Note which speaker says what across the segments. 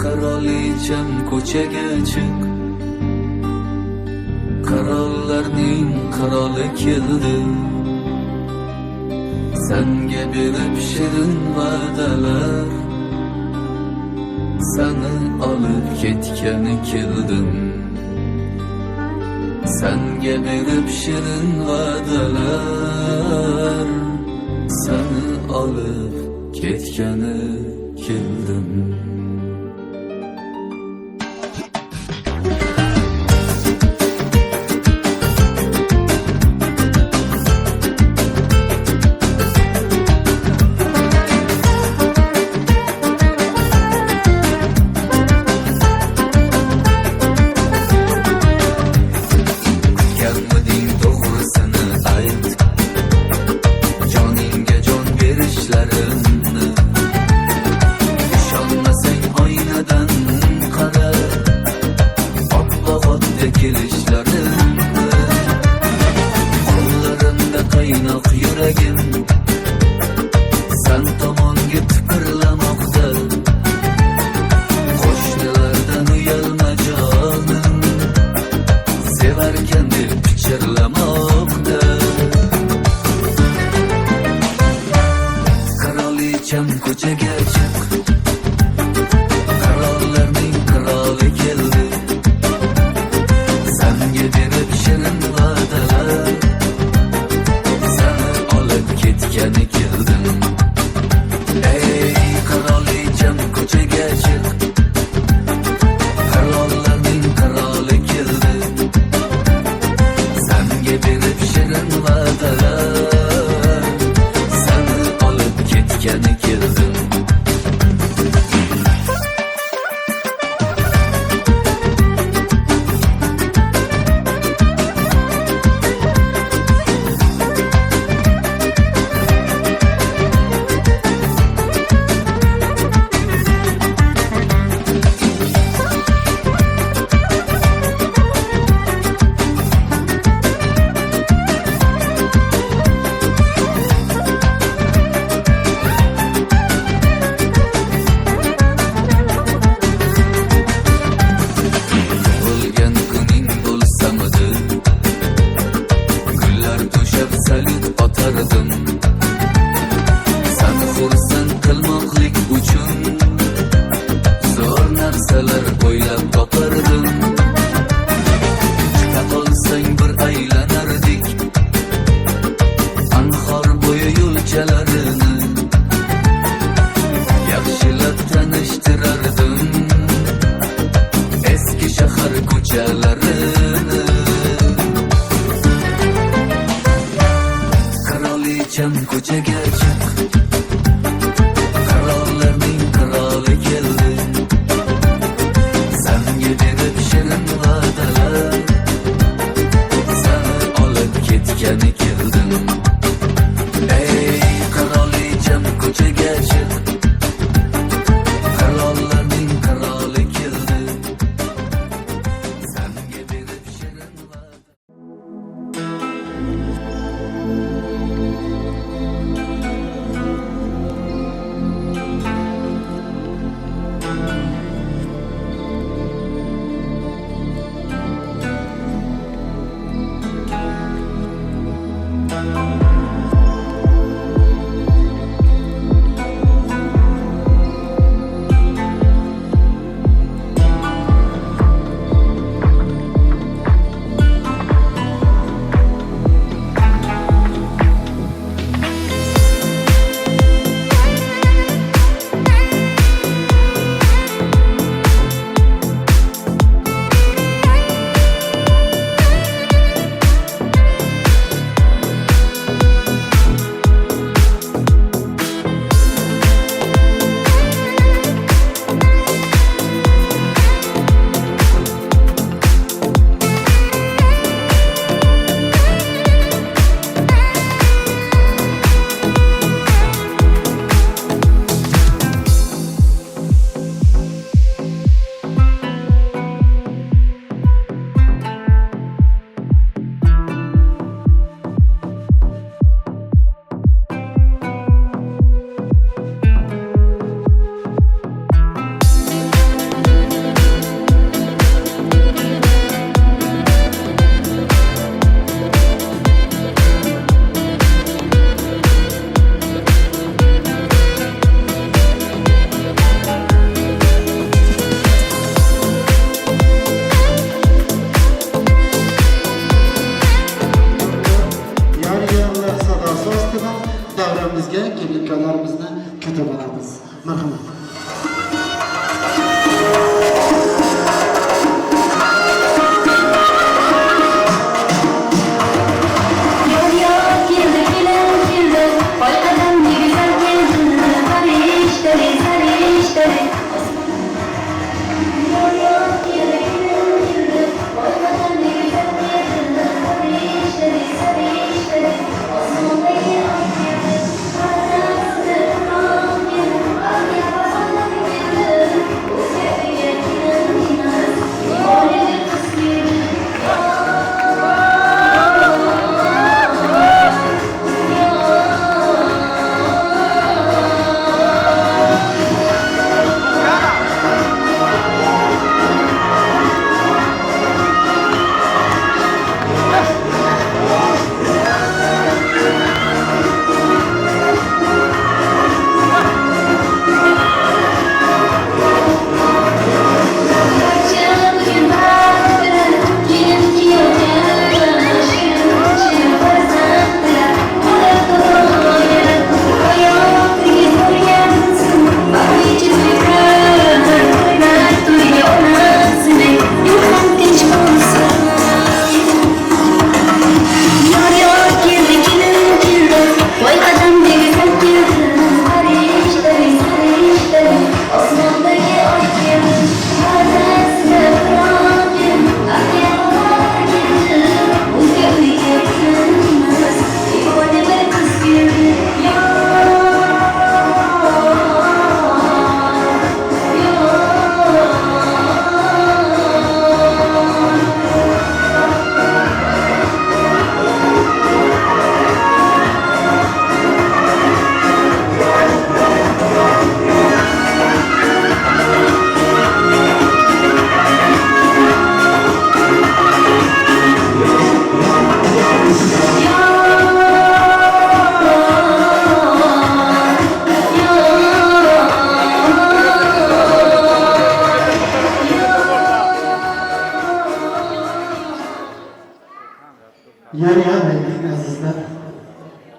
Speaker 1: Kraliçem ko'chaga chiq, qirollarning qiroli keldi. Senga berib shirin va'dalar, seni olib ketgani keldim. Senga berib shirin va'dalar, seni olib ketgani keldim. Qo'llarimda qaynoq yuragim sen tomonga tipirlamoqda. Qo'shnilardan uyalma jonim, sevarkan deb pichirlamoqda. Kraliçem ko'chaga chiq, qirollarning qiroli keldi. Senga berib shirin va'dalar, seni olib ketgani keldim. Ey kraliçem ko'chaga chiq, qirollarning qiroli keldi. Senga berib shirin va'dalar, seni olib ketgani keldim. Seni xursand qilmoqlik uchun zo'r narsalar o'ylab topardim. Chiqa qolsang bir aylanardik anhor bo'yi yo'lchalarini, yaxshilab tanishtirardim eski shahar ko'chalarini. Kraliçem ko'chaga chiq, qirollarning qiroli keldi. Senga berib shirin va'dalar, seni olib ketgani keldim. Ey kraliçem ko'chaga chiq, qirollarning qiroli keldi. Senga berib shirin va'dalar.
Speaker 2: kuyovlarimizga kelin kuyovlarimizni kutib olamiz. Marhamat.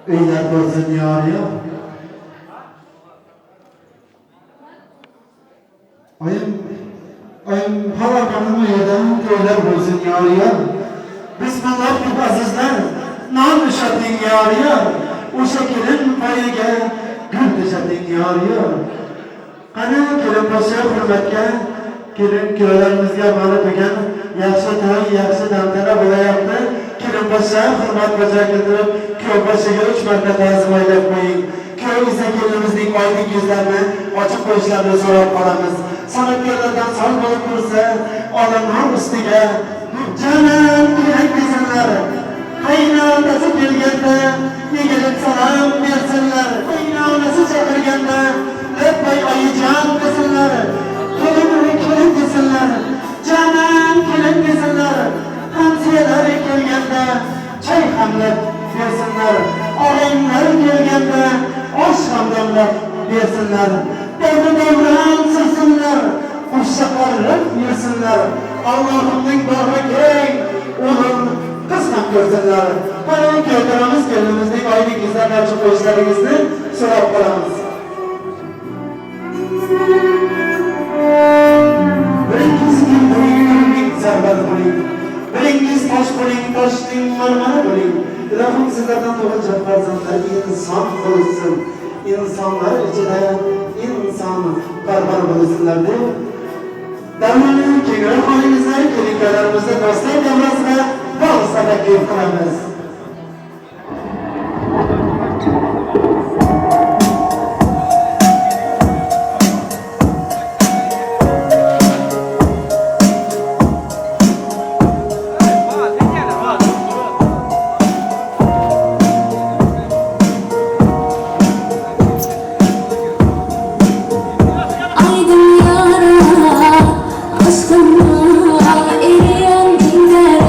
Speaker 2: Öyler bozun yağıyor. Oyun halakanın uyudan öyler bozun yağıyor. Bismillah gibi azizler, nan düşedin yağıyor. O şekilin payıga gül düşedin yağıyor. Hani kelin başı hürmetke, kelin köylerimizge malı bugün yaxşı to'y, yaxşı tantana bo'layapti. Kelin başı hurmat bajo keltirib, köy başıga 3 marta ta'zim aylab qo'ying. Köy esa kelinimizning oylik yuzlarini ochib qo'yishlarini so'rab qolamiz. San'atkorlardan sog' bo'lib tursa, olamning ustiga janan kelin desinlar. Qaynonasi kelganda egilib salom bersinlar. Qaynonasi chaqirganda leppay oyijon desinlar. Kelin desinlar. Janan kelin desinlar. Hamsiyalar kelganda çay hamlab bersinlar. Og'aynilar kelganda osh hamlab bersinlar. Davron sursinlar. Qo'shsa qorib yursinlar. Allohimning bag'ri keng o'g'il qiz ham ko'rsinlar. Mana ko'ramiz kelinimizning oylik yuzlarini ochib qo'yishlaringizni so'rab qolamiz. Biringiz tosh bo'ling, toshning marmari bo'ling. Ilohim sizlardan tug'ilgan farzandlar inson bo'lsin. İnsanlar ichida inson parvar bo'lsinlar deb davlaning kengri holingizda kelinlarimizni do'stlik davrasida bag'ishlab taklif qilamiz.
Speaker 3: Eriyen dinler,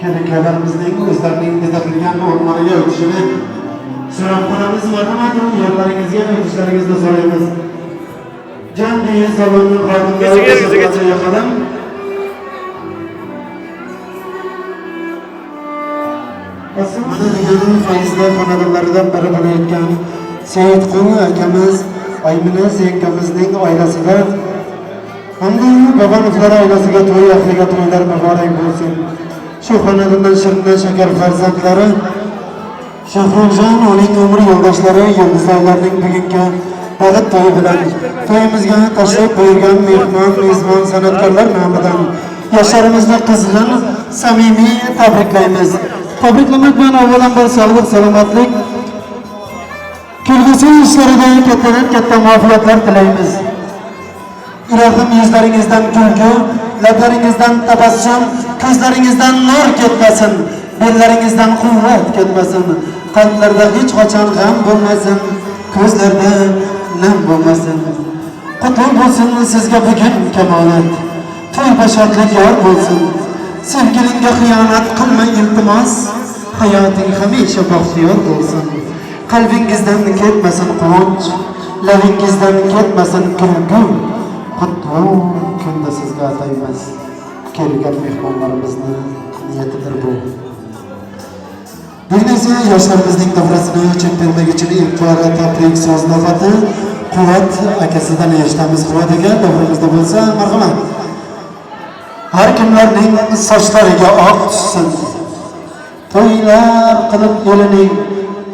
Speaker 2: Kelekelerimizin özlerinin dedirtilgen ormanıya ötüşünü so'rab qolamiz. Marhamat, yerlaringizga o'tishlaringizni so'raymiz. Jan deyin salonning xodimlari yaqadan mana deganim faizlar xonadonlaridan biri bo'layotgan Seyitqul akamiz, Aymina akamizning oilasida hamda Babanovlar oilasiga to'y ahliga to'ylar muborak bo'lsin. Shu xonadondan shirin shakar farzandlari Shohruxjon, uning umr yo'ldoshlari yulduzlarning bugungi bag'it to'yi bilan to'yimizga tashrif buyurgan mehmon, mezbon san'atkorlar nomidan yoshlarimizni qizg'in, samimiy tabriklaymiz. Tabriklamak bilan avvalambor sog'lik, salomatlik, kelgusi ishlarida kattadan katta muvaffaqiyatlar tilaymiz. Ilohim yuzlaringizdan kulgu, lablaringizdan tabassum, ko'zlaringizdan nur ketmasin, bellaringizdan quvvat ketmasin, qalblarda hech qachon g'am bo'lmasin, ko'zlarda nam bo'lmasin. Qutlug' bo'lsin sizga bugun kamolat, to'y bashodlik yor bo'lsin. Sevgilingga xiyonat qilmang iltimos, hayoting hamisha baxtiyor bo'lsin. Qalbingizdan ketmasin quvonch, labingizdan ketmasin kulgu. Qutlug' kunda sizga ataymiz. Kelgan mehmonlarimizni niyatidir bu. Bugun esa yoshlarimizning davrasini chempionligichini ilk bora tabrik so'z navbati Quvvat akasidan eshitamiz. Quvvat aka, davrimizda bo'lsa, marhamat. Har kimlarning sochlariga oq tushsin. To'ylar qilib elining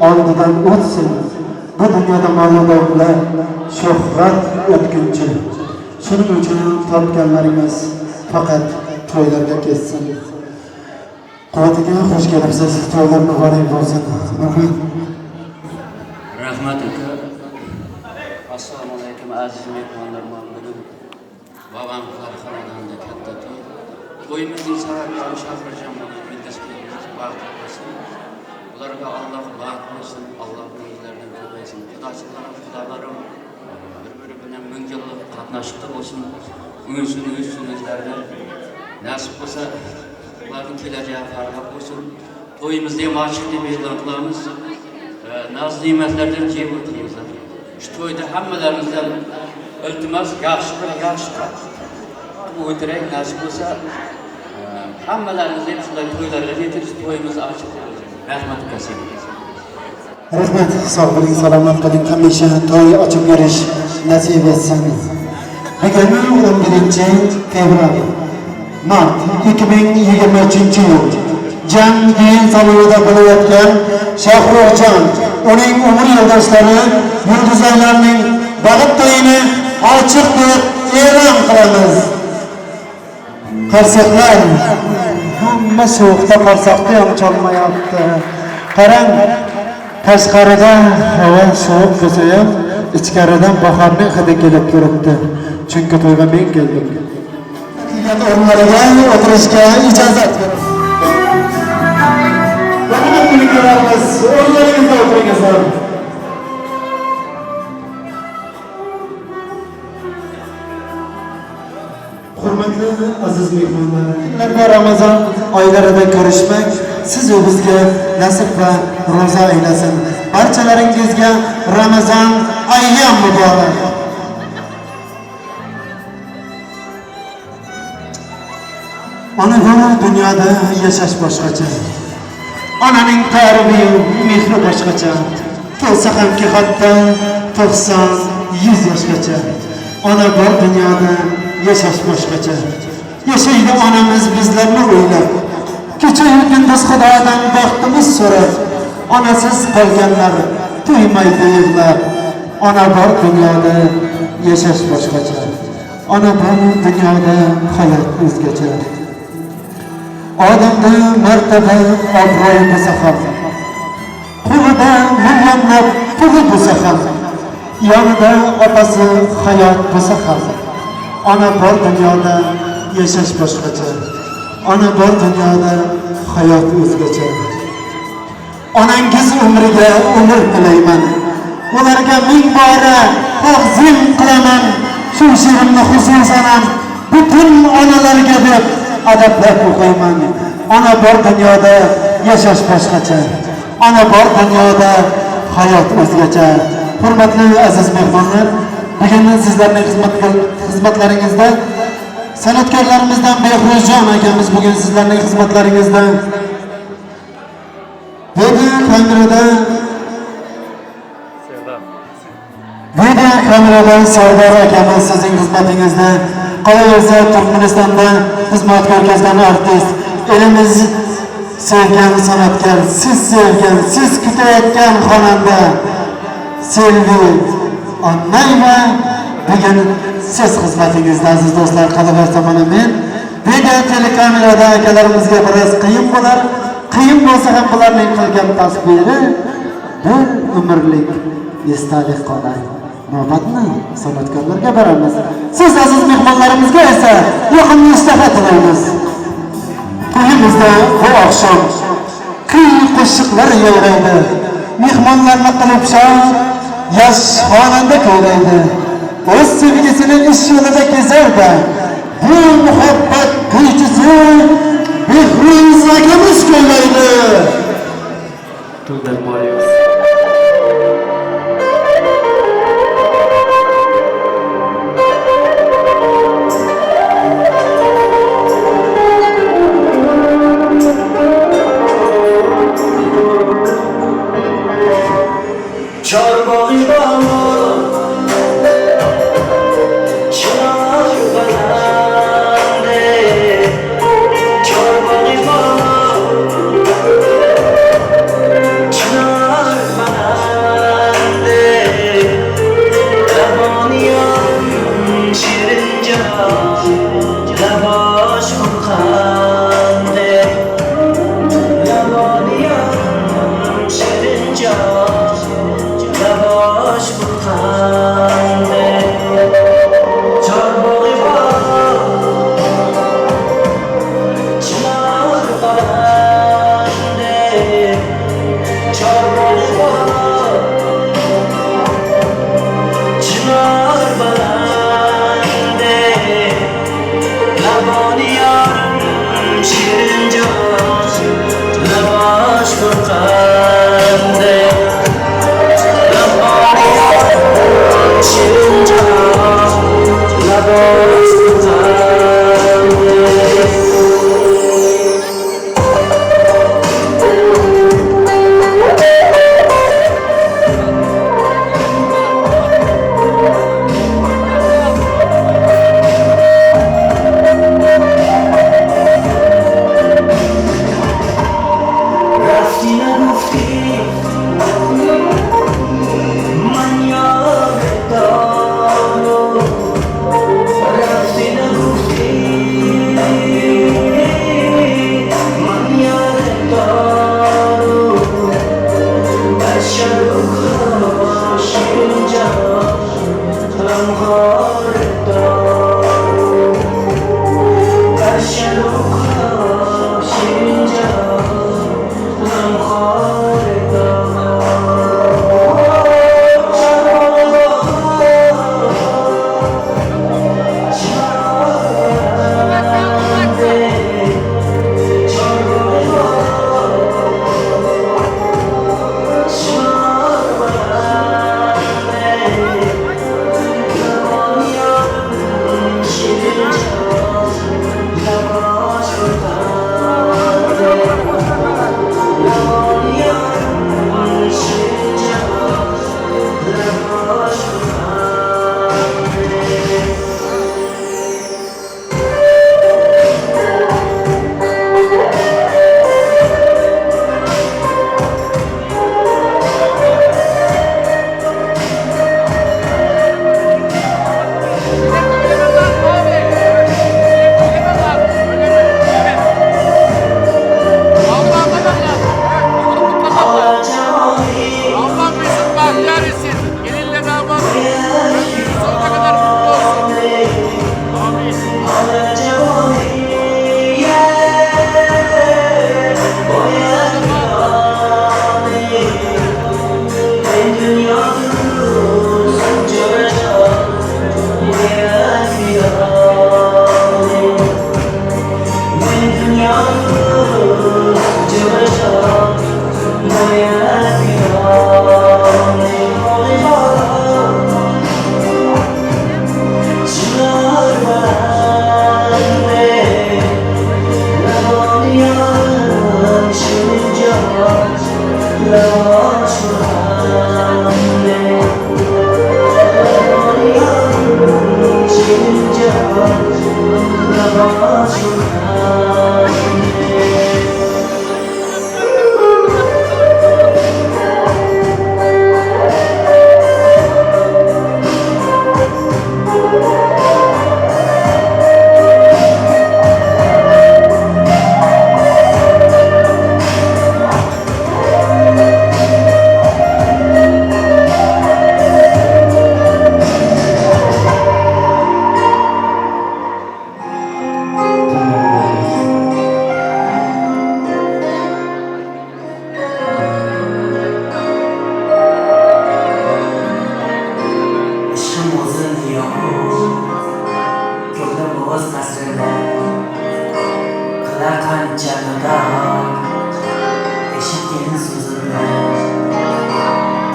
Speaker 2: oldidan o'tsin. Bu dunyoda ma'lumotlar, shuhrat o'tkinchi. Shuning uchun topganlaringiz faqat to'ylarga ketsin. Quvvatiga xush kelibsiz. To'ylar muborak bo'lsin.
Speaker 3: Rahmat aka. Assalomu alaykum aziz mehmonlar. Bugun babam xonadonida katta to'y. To'yimizning sabablari Shohruxjon bilan yildizlarimiz baxt bo'lsin. Ularga Alloh baxt bersin, Alloh o'zlaridan ko'paysin. Xudolarim bir-biri bilan ming yillik qatnashishda bo'lsin. O'zlaridan nasib bo'lsa ularning kelajagi farqli bo'lsin. To'yimizda ham ochiq deb e'lon qilamiz. Naz ne'matlardan jeb o'tiringizlar. Shu to'yda hammalaringizdan iltimos yaxshi o'tiray, nasib bo'lsa hammalaringiz ham shunday to'ylarga yetish, to'yimiz ochiq bo'lsin. Rahmat kasib.
Speaker 2: Rahmat, sog' bo'ling, salomat bo'ling, hamisha to'y ochib yurish nasib etsin. Bugun 11-fevral mart 2023-yil Jan deyin salonida bo'layotgan Shohruxjon, uning umr yo'ldoshlari yulduzlarning bag'it to'yini ochiq deb e'lon qilamiz. Qarsaklar hamma sovuqda qarsakda ham chalmayapti. Qarang, tashqarida havo sovuq bo'lsa ham ichkaridan bahorning hidi kelib turibdi. Chunki to'yga men keldim. O'rnlariga o'tirishga ijozat bering. O'rnlaringizda o'tiringizlar. Hurmatli aziz mehmonlar, Ramazon oylarida ko'rishmak siz va bizga nasib va ro'za aylasin. Barchalaringizga Ramazon ayyom muborak. Ona bu dunyoda yashash boshqacha. Onaning tarbiya, mehri boshqacha. Bo'lsa hamki hatto 90-100 yoshgacha. Ona bor dunyoda yashash boshqacha. Yashaydi onamiz bizlarni o'ylab. Kecha-yu kunduz Xudodan baxtimiz so'rab. Onasiz qolganlar to'ymaydi yig'lab. Ona bor dunyoda yashash boshqacha. Ona bor dunyoda hayot o'zgacha. Odamda martaba obro'y bo'lsa ham, qulida millionlab puli bo'lsa ham, yonida otasi hayot bo'lsa ham, ona bor dunyoda yashash boshqacha. Ona bor dunyoda hayot o'zgacha. Onangiz umriga umr tilayman. Ularga ming bora ta'zim qilaman. Shu she'rimni xususan ham butun onalarga deb adablab o'qiyman. Ona bor dunyoda yashash boshqacha. Ona bor dunyoda hayot o'zgacha. Hurmatli aziz mehmonlar, bugun sizlarning xizmatlaringizda san'atkorlarimizdan Behruzjon akamiz bugun sizlarning xizmatlaringizda video kamerada Sardor akamiz sizning xizmatingizda. Qolaversa Turkmanistonda xizmat ko'rsatgan artist, elimiz sevgan san'atkor, siz sevgan, siz kutayotgan xonanda Selvi Onnayeva bugun siz xizmatingizda aziz do'stlar. Qolaversa mana men video telekamerada akalarimizga biroz qiyin bo'lar. Qiyin bo'lsa ham bularning qilgan tasviri bir umrlik esdalik qoladi. Navbatni san'atkorlarga beramiz. Siz aziz mehmonlarimizga esa yoqimli islohot tilaymiz. To'yimizda bu oqshom kuy qo'shiqlar yayraydi. Mehmonlarni qilib shod, yosh xonanda kuylaydi. O'z sevgisini ish yo'lida kezardi. Bu muhabbat kuychisi Behruz akamiz kuylaydi.
Speaker 3: To'ydan boramiz.
Speaker 1: Çorbağın bağlı Çınar yuvarlandı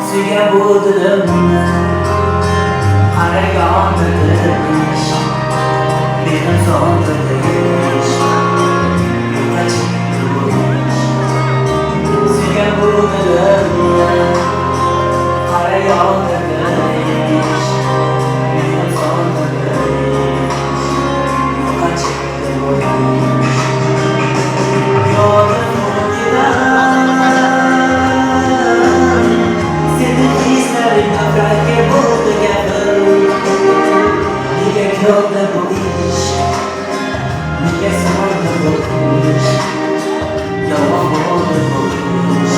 Speaker 4: Suyga bu dilimni qaragan edish meni so'ndirdish yo'qqa chiqdi bu ish. Suyga bu dilimni qaragan edish meni so'ndirdish yo'qqa chiqdi bu ish. Yolda bu iş, niye sordu bu iş? Yalan oldu bu iş,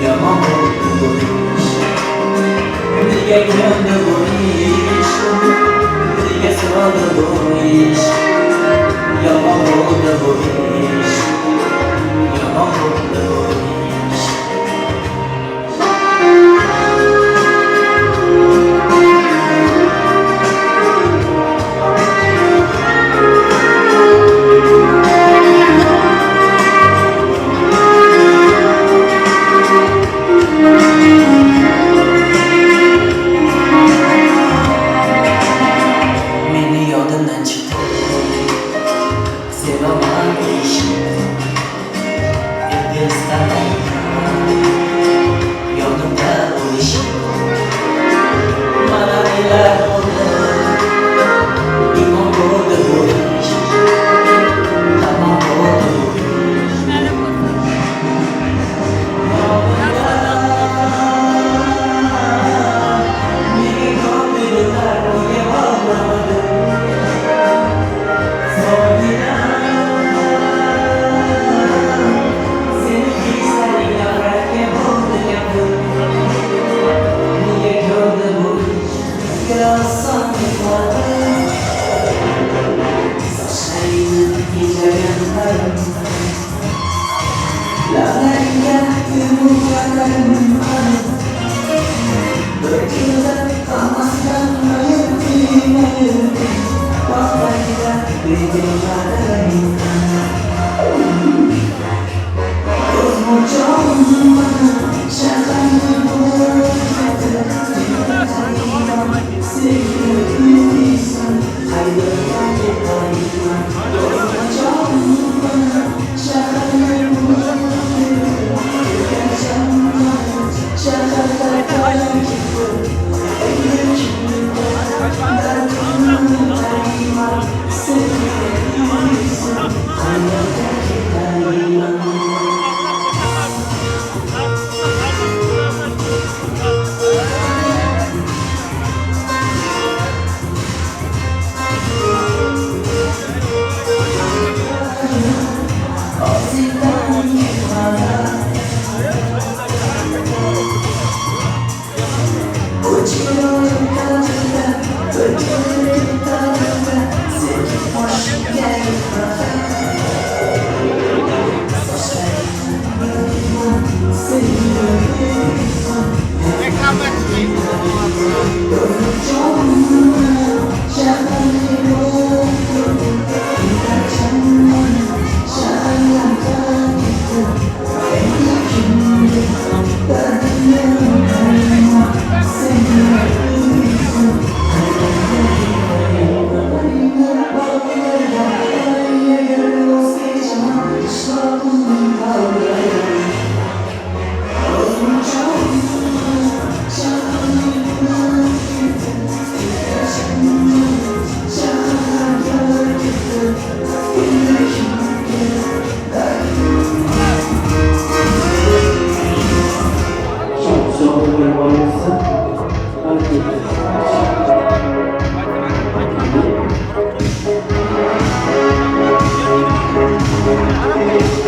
Speaker 4: yalan oldu bu iş. Niye döndü bu iş, niye sordu bu iş? Yalan oldu bu iş, yalan oldu bu iş.
Speaker 5: Sevgilim
Speaker 4: You're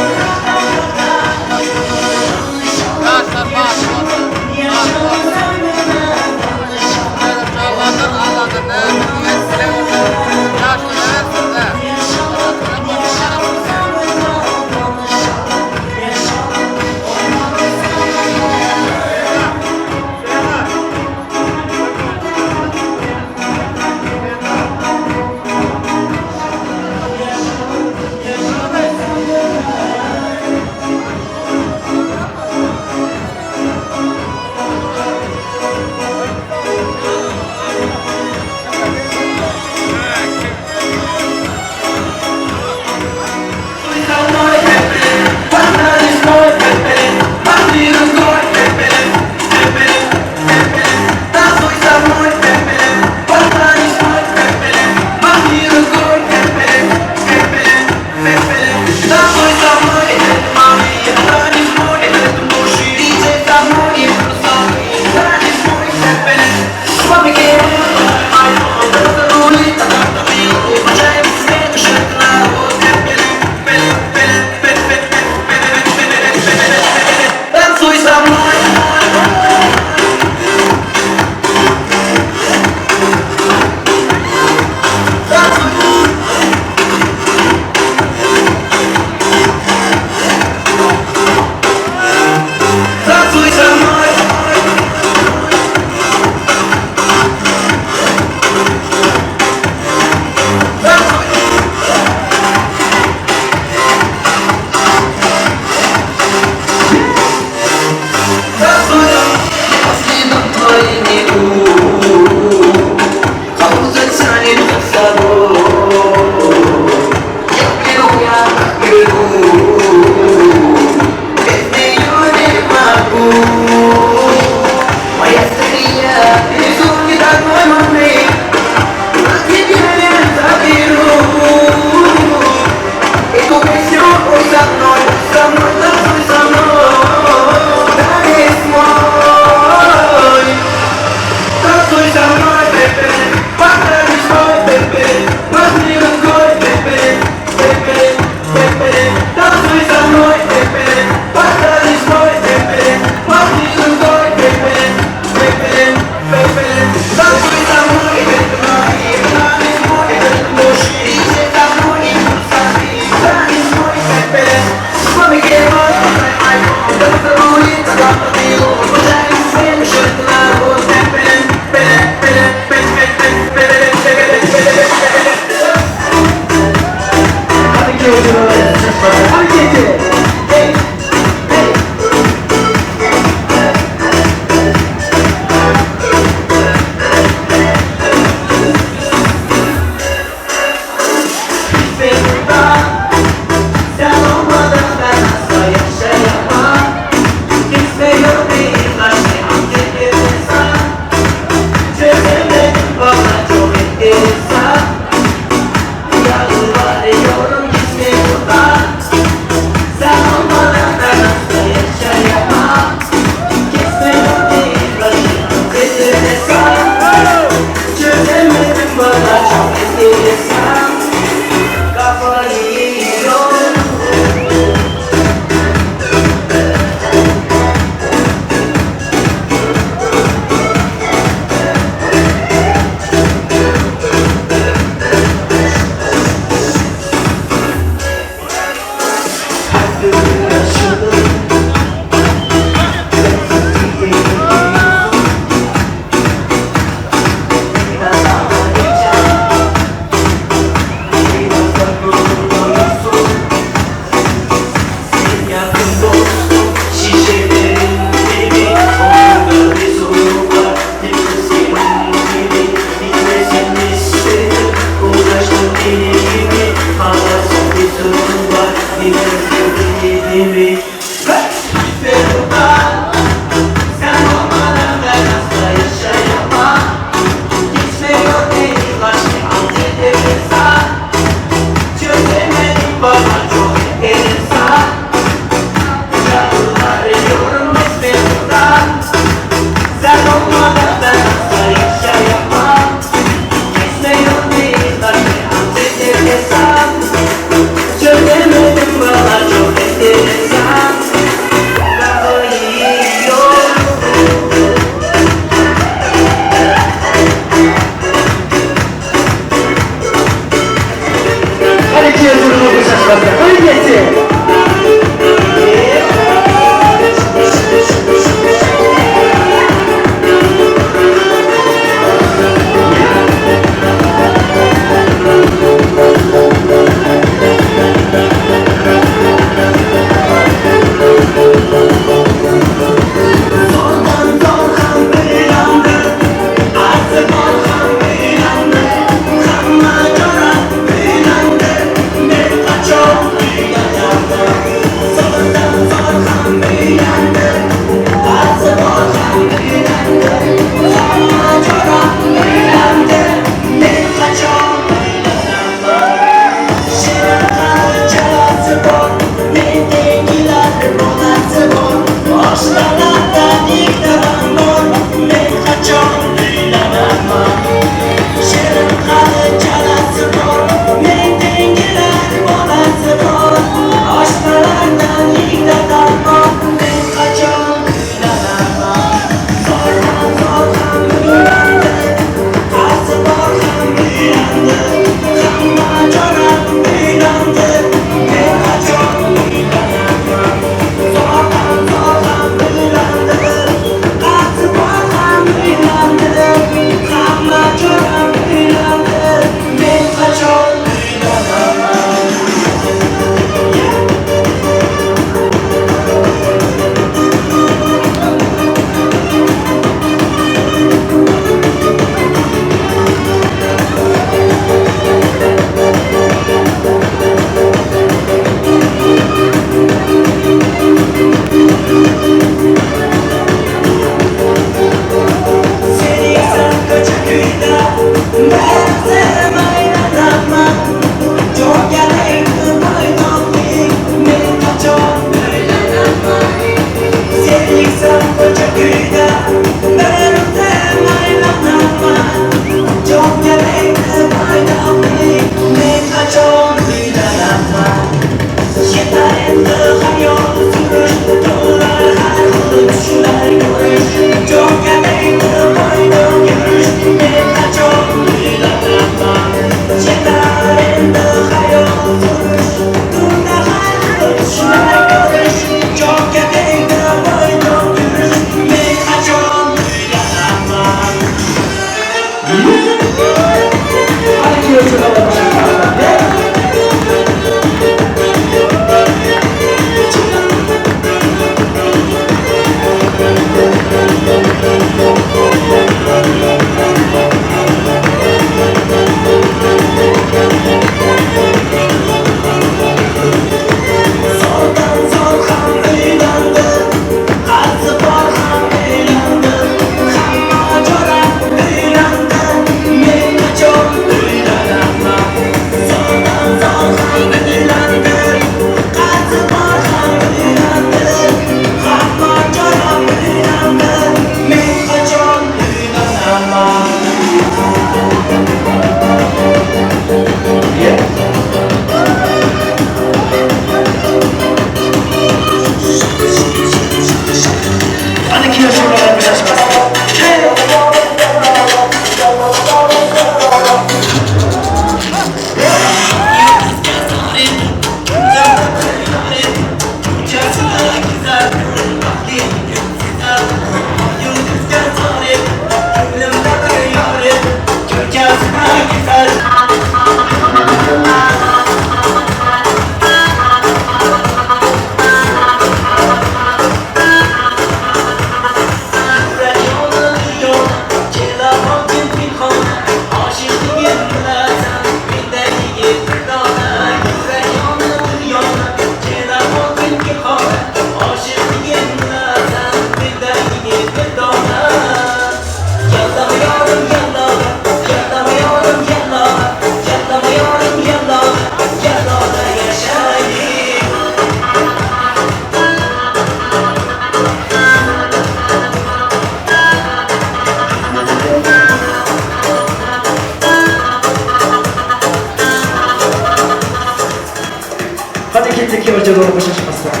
Speaker 2: yo'q bo'shashmasdan.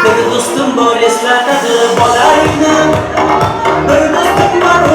Speaker 4: Bir dostum bu eslatadi bolayni, bir dostum bor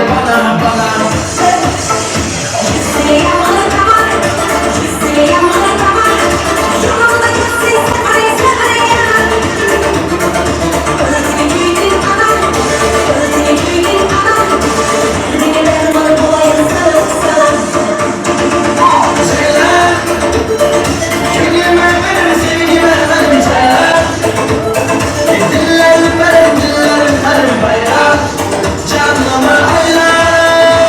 Speaker 4: bana bana. Dillerim benim dillerim benim bayrak. Canımı aylar.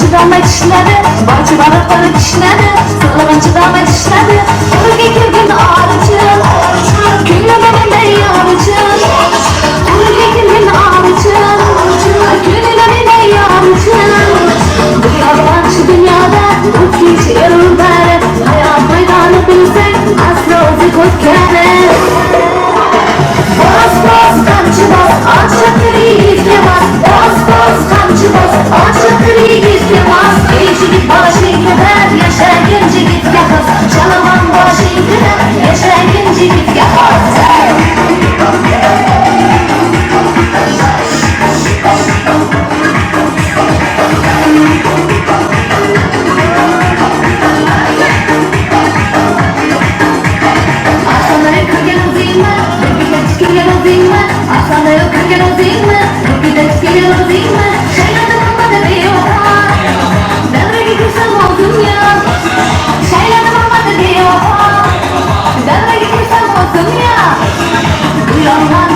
Speaker 5: çıdamayı dişledi, bahçe balıkları dişledi, sığlaman çıdamayı dişledi. Kırık gün ağrıcın, gülüme bende yarıcın. Kırık gün ağrıcın, gülüme bende yarıcın. Bu yabancı dünyada ülkeci yarılları, hayat meydanı bilsek asla ozi kotkene. Bas bas kamçı bas, alçakları izle bas. Bas bas kamçı bas, alçakları izle bas. Gençlik başı kadar yaşa, genclik yakaz. Çalaman başı kadar yaşa, genclik yakaz. Akşamları kırgen olayım mı? Rübide çıkırgen olayım mı? Akşamları kırgen olayım mı? Rübide çıkırgen olayım mı? Şeylerden olmadı diyorlar. Devre gidirsem oldum ya. Şeylerden olmadı diyorlar. Devre gidirsem oldum ya. Duyuyorlar.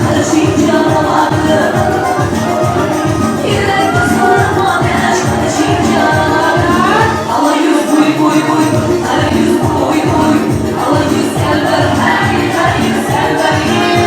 Speaker 5: karışınca vardı. Yürekte sorma ateş karışınca. Ala yüz buy buy buy, kara yüz buy buy. Ala yüz elber hey, kara yüz elber hey.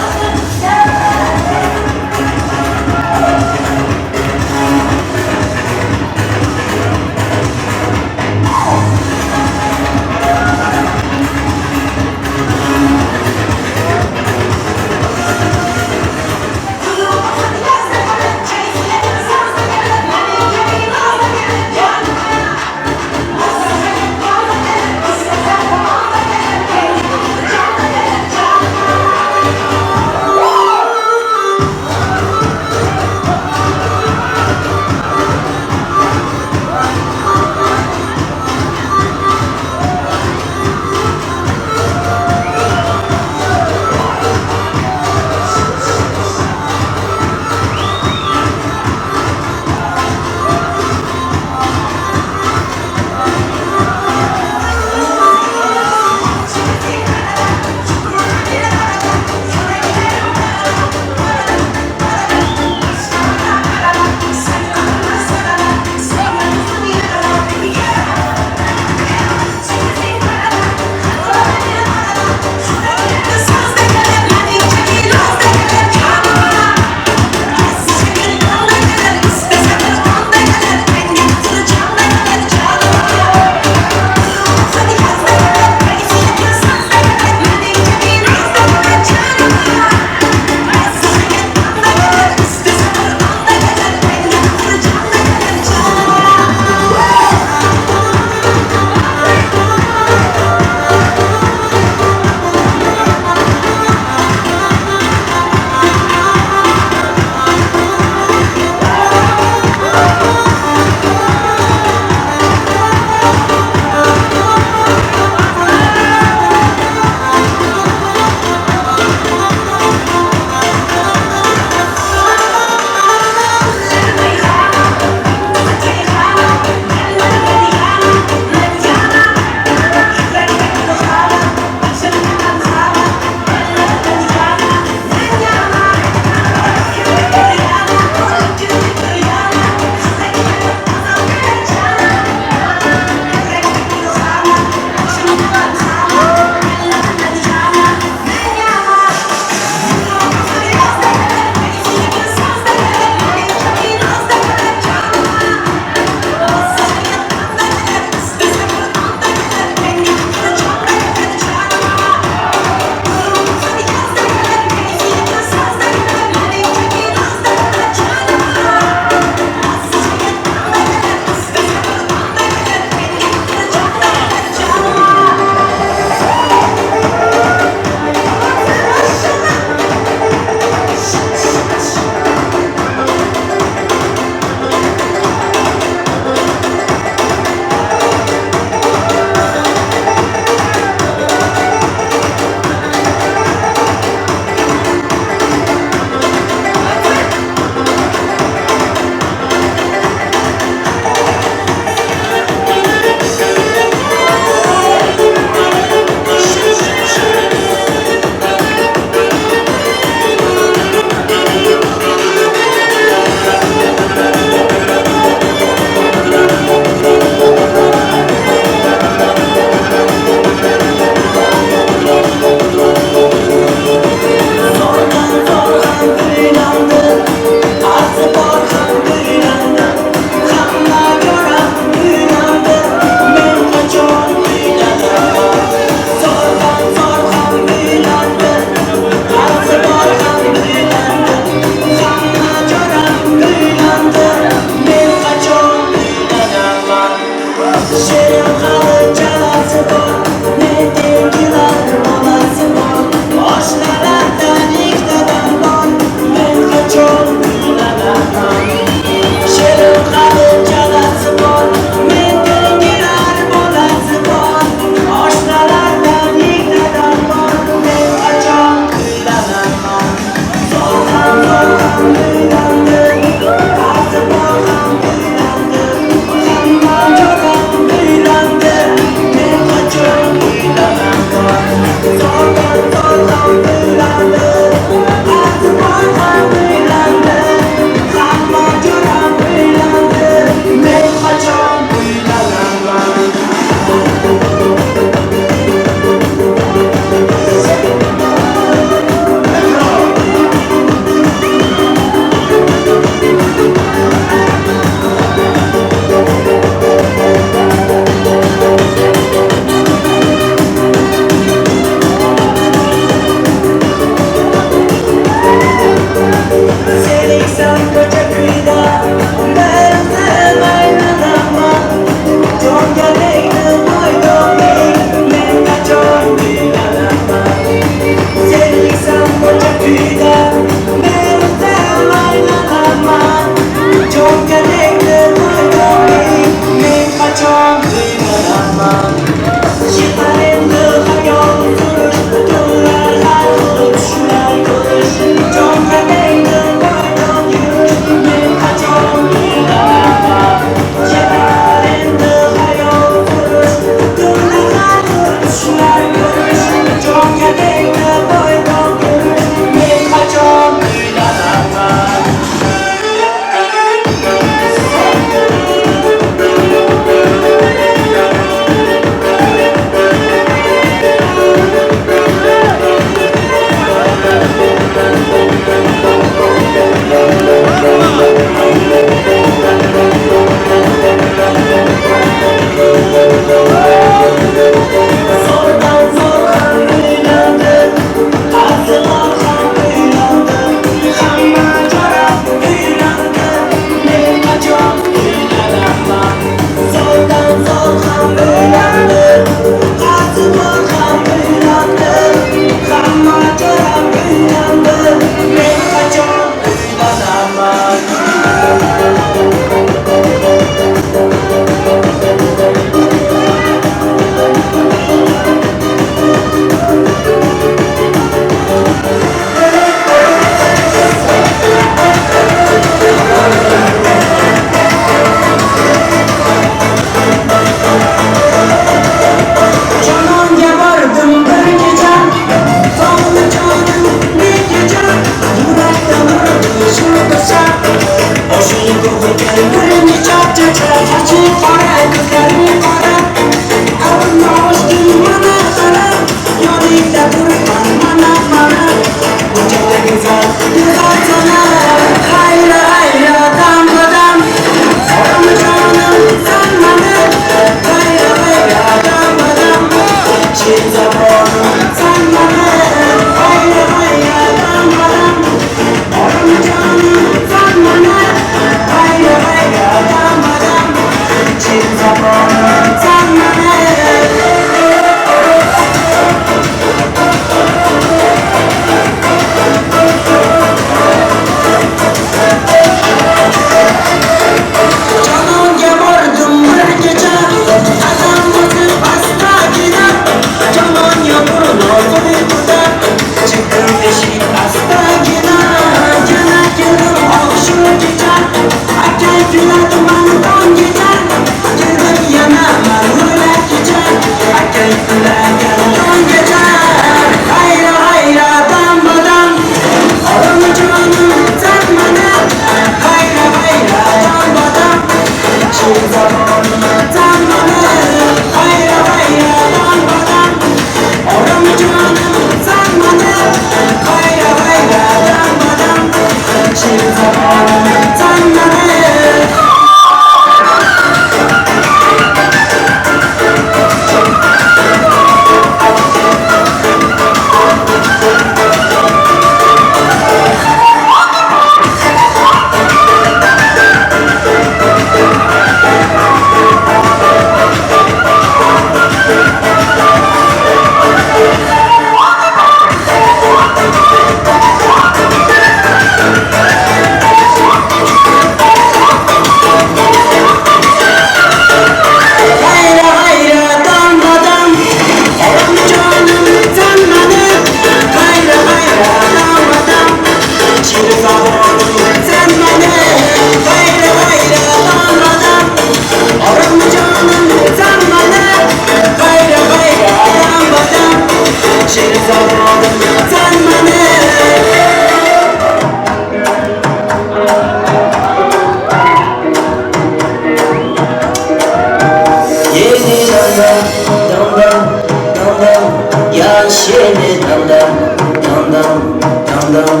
Speaker 4: dam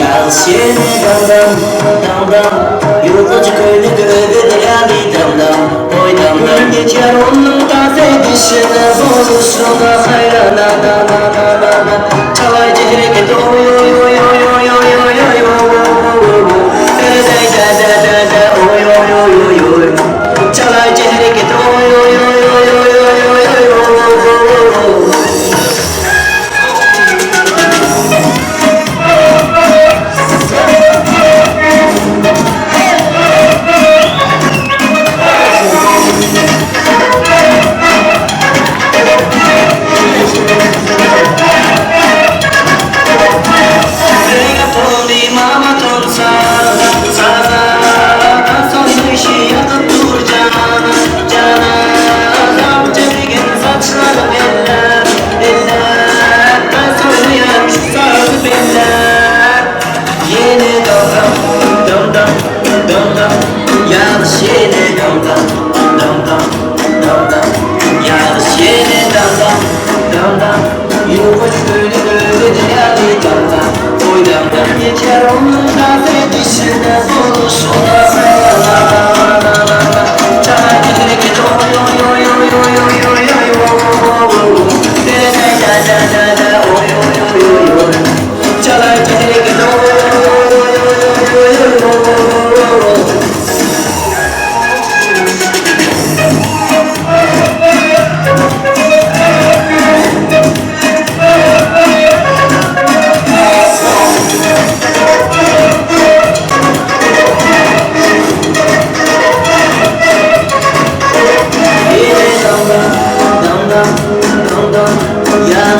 Speaker 4: Yağız yeni dam dam dam dam Yurtacı köyde görevde yani dam dam Oy dam dam geçer onun taze dişine Boğuşuna hayrana da da da da da Çalaycı hareket oy oy oy oy oy oy oy oy oy oy oy oy Çalaycı hareket oy oy oy oy oy oy oy oy Geçer onun da dişine buluşuna Çay giderek oy oy oy oy oy oy oy oy oy oy oy Çalay giderek oy oy oy oy oy oy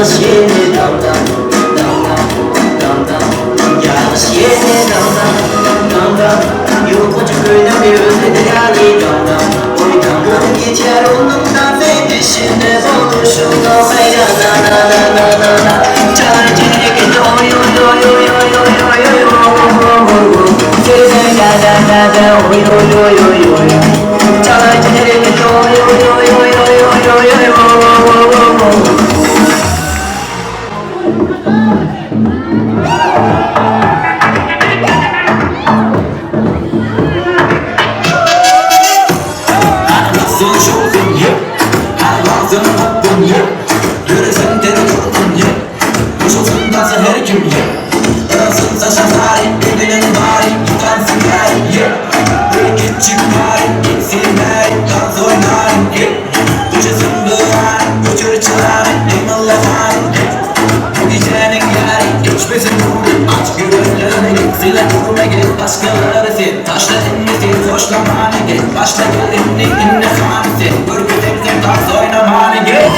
Speaker 4: Yağız yeni dam dam dam dam dam dam Yağız yeni dam dam dam dam Yurtacı köyde bir özledi yani dam dam Oy dam dam geçer onun da dişine Boğuşuna hayrana na na na na na Çaycı hareket oy oy oy oy oy oy oy oy Sözü da da da da oy oy oy oy oy Çaycı hareket oy oy oy oy oy oy oy oy Başkaları sen taşla inmesin hoşlamanı gel Başla gelinli inne hanesi Görgüdekten tarz oynamanı gel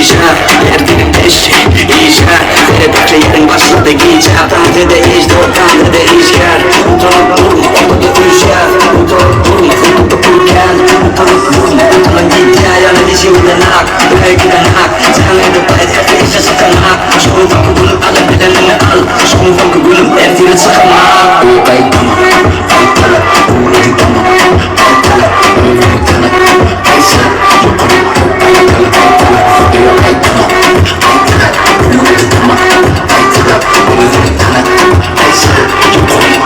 Speaker 4: icat Verdiğim peşi icat Seni bekleyenin başladı icat Tante de iş tante de işler Utanıp durma ortada rüzgar Utanıp durma ortada kurken Utanıp durma utanın gitti ayağını dizimden hak Belkiden hak Senle de bayrak işte sakın hak Şunun farkı bulup alıp bedenini al Şunun farkı bulup erdiğini sakın hak Kayıtlama Kayıtlama Kayıtlama Kayıtlama Kayıtlama Kaysa Yukarı Kayıtlama Kayıtlama Kayıtlama Kayıtlama Kaysa Yukarı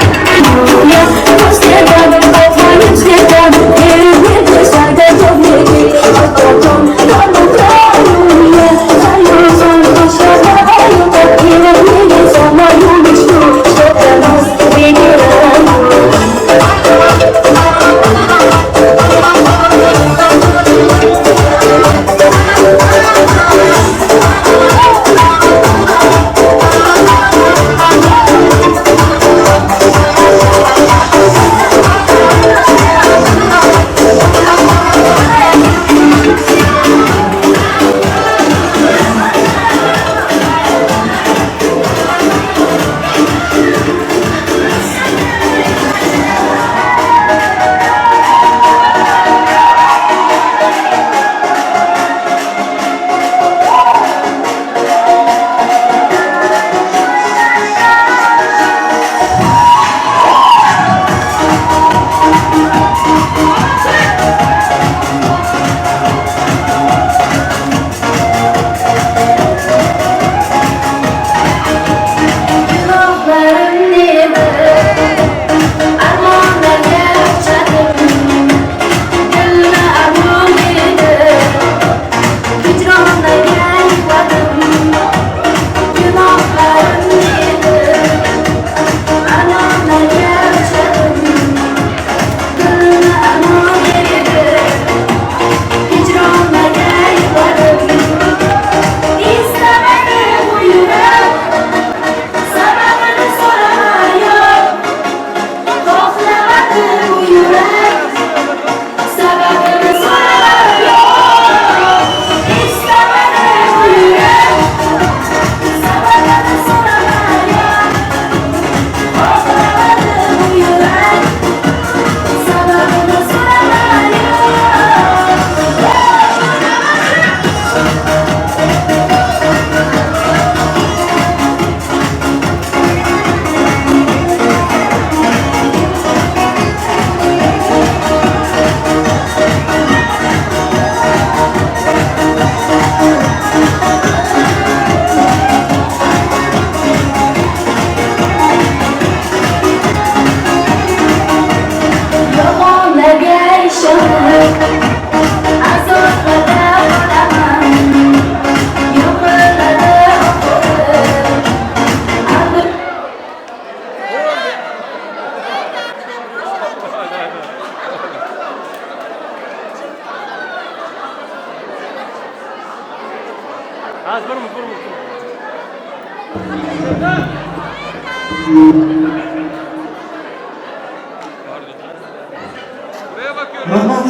Speaker 2: Rahmat.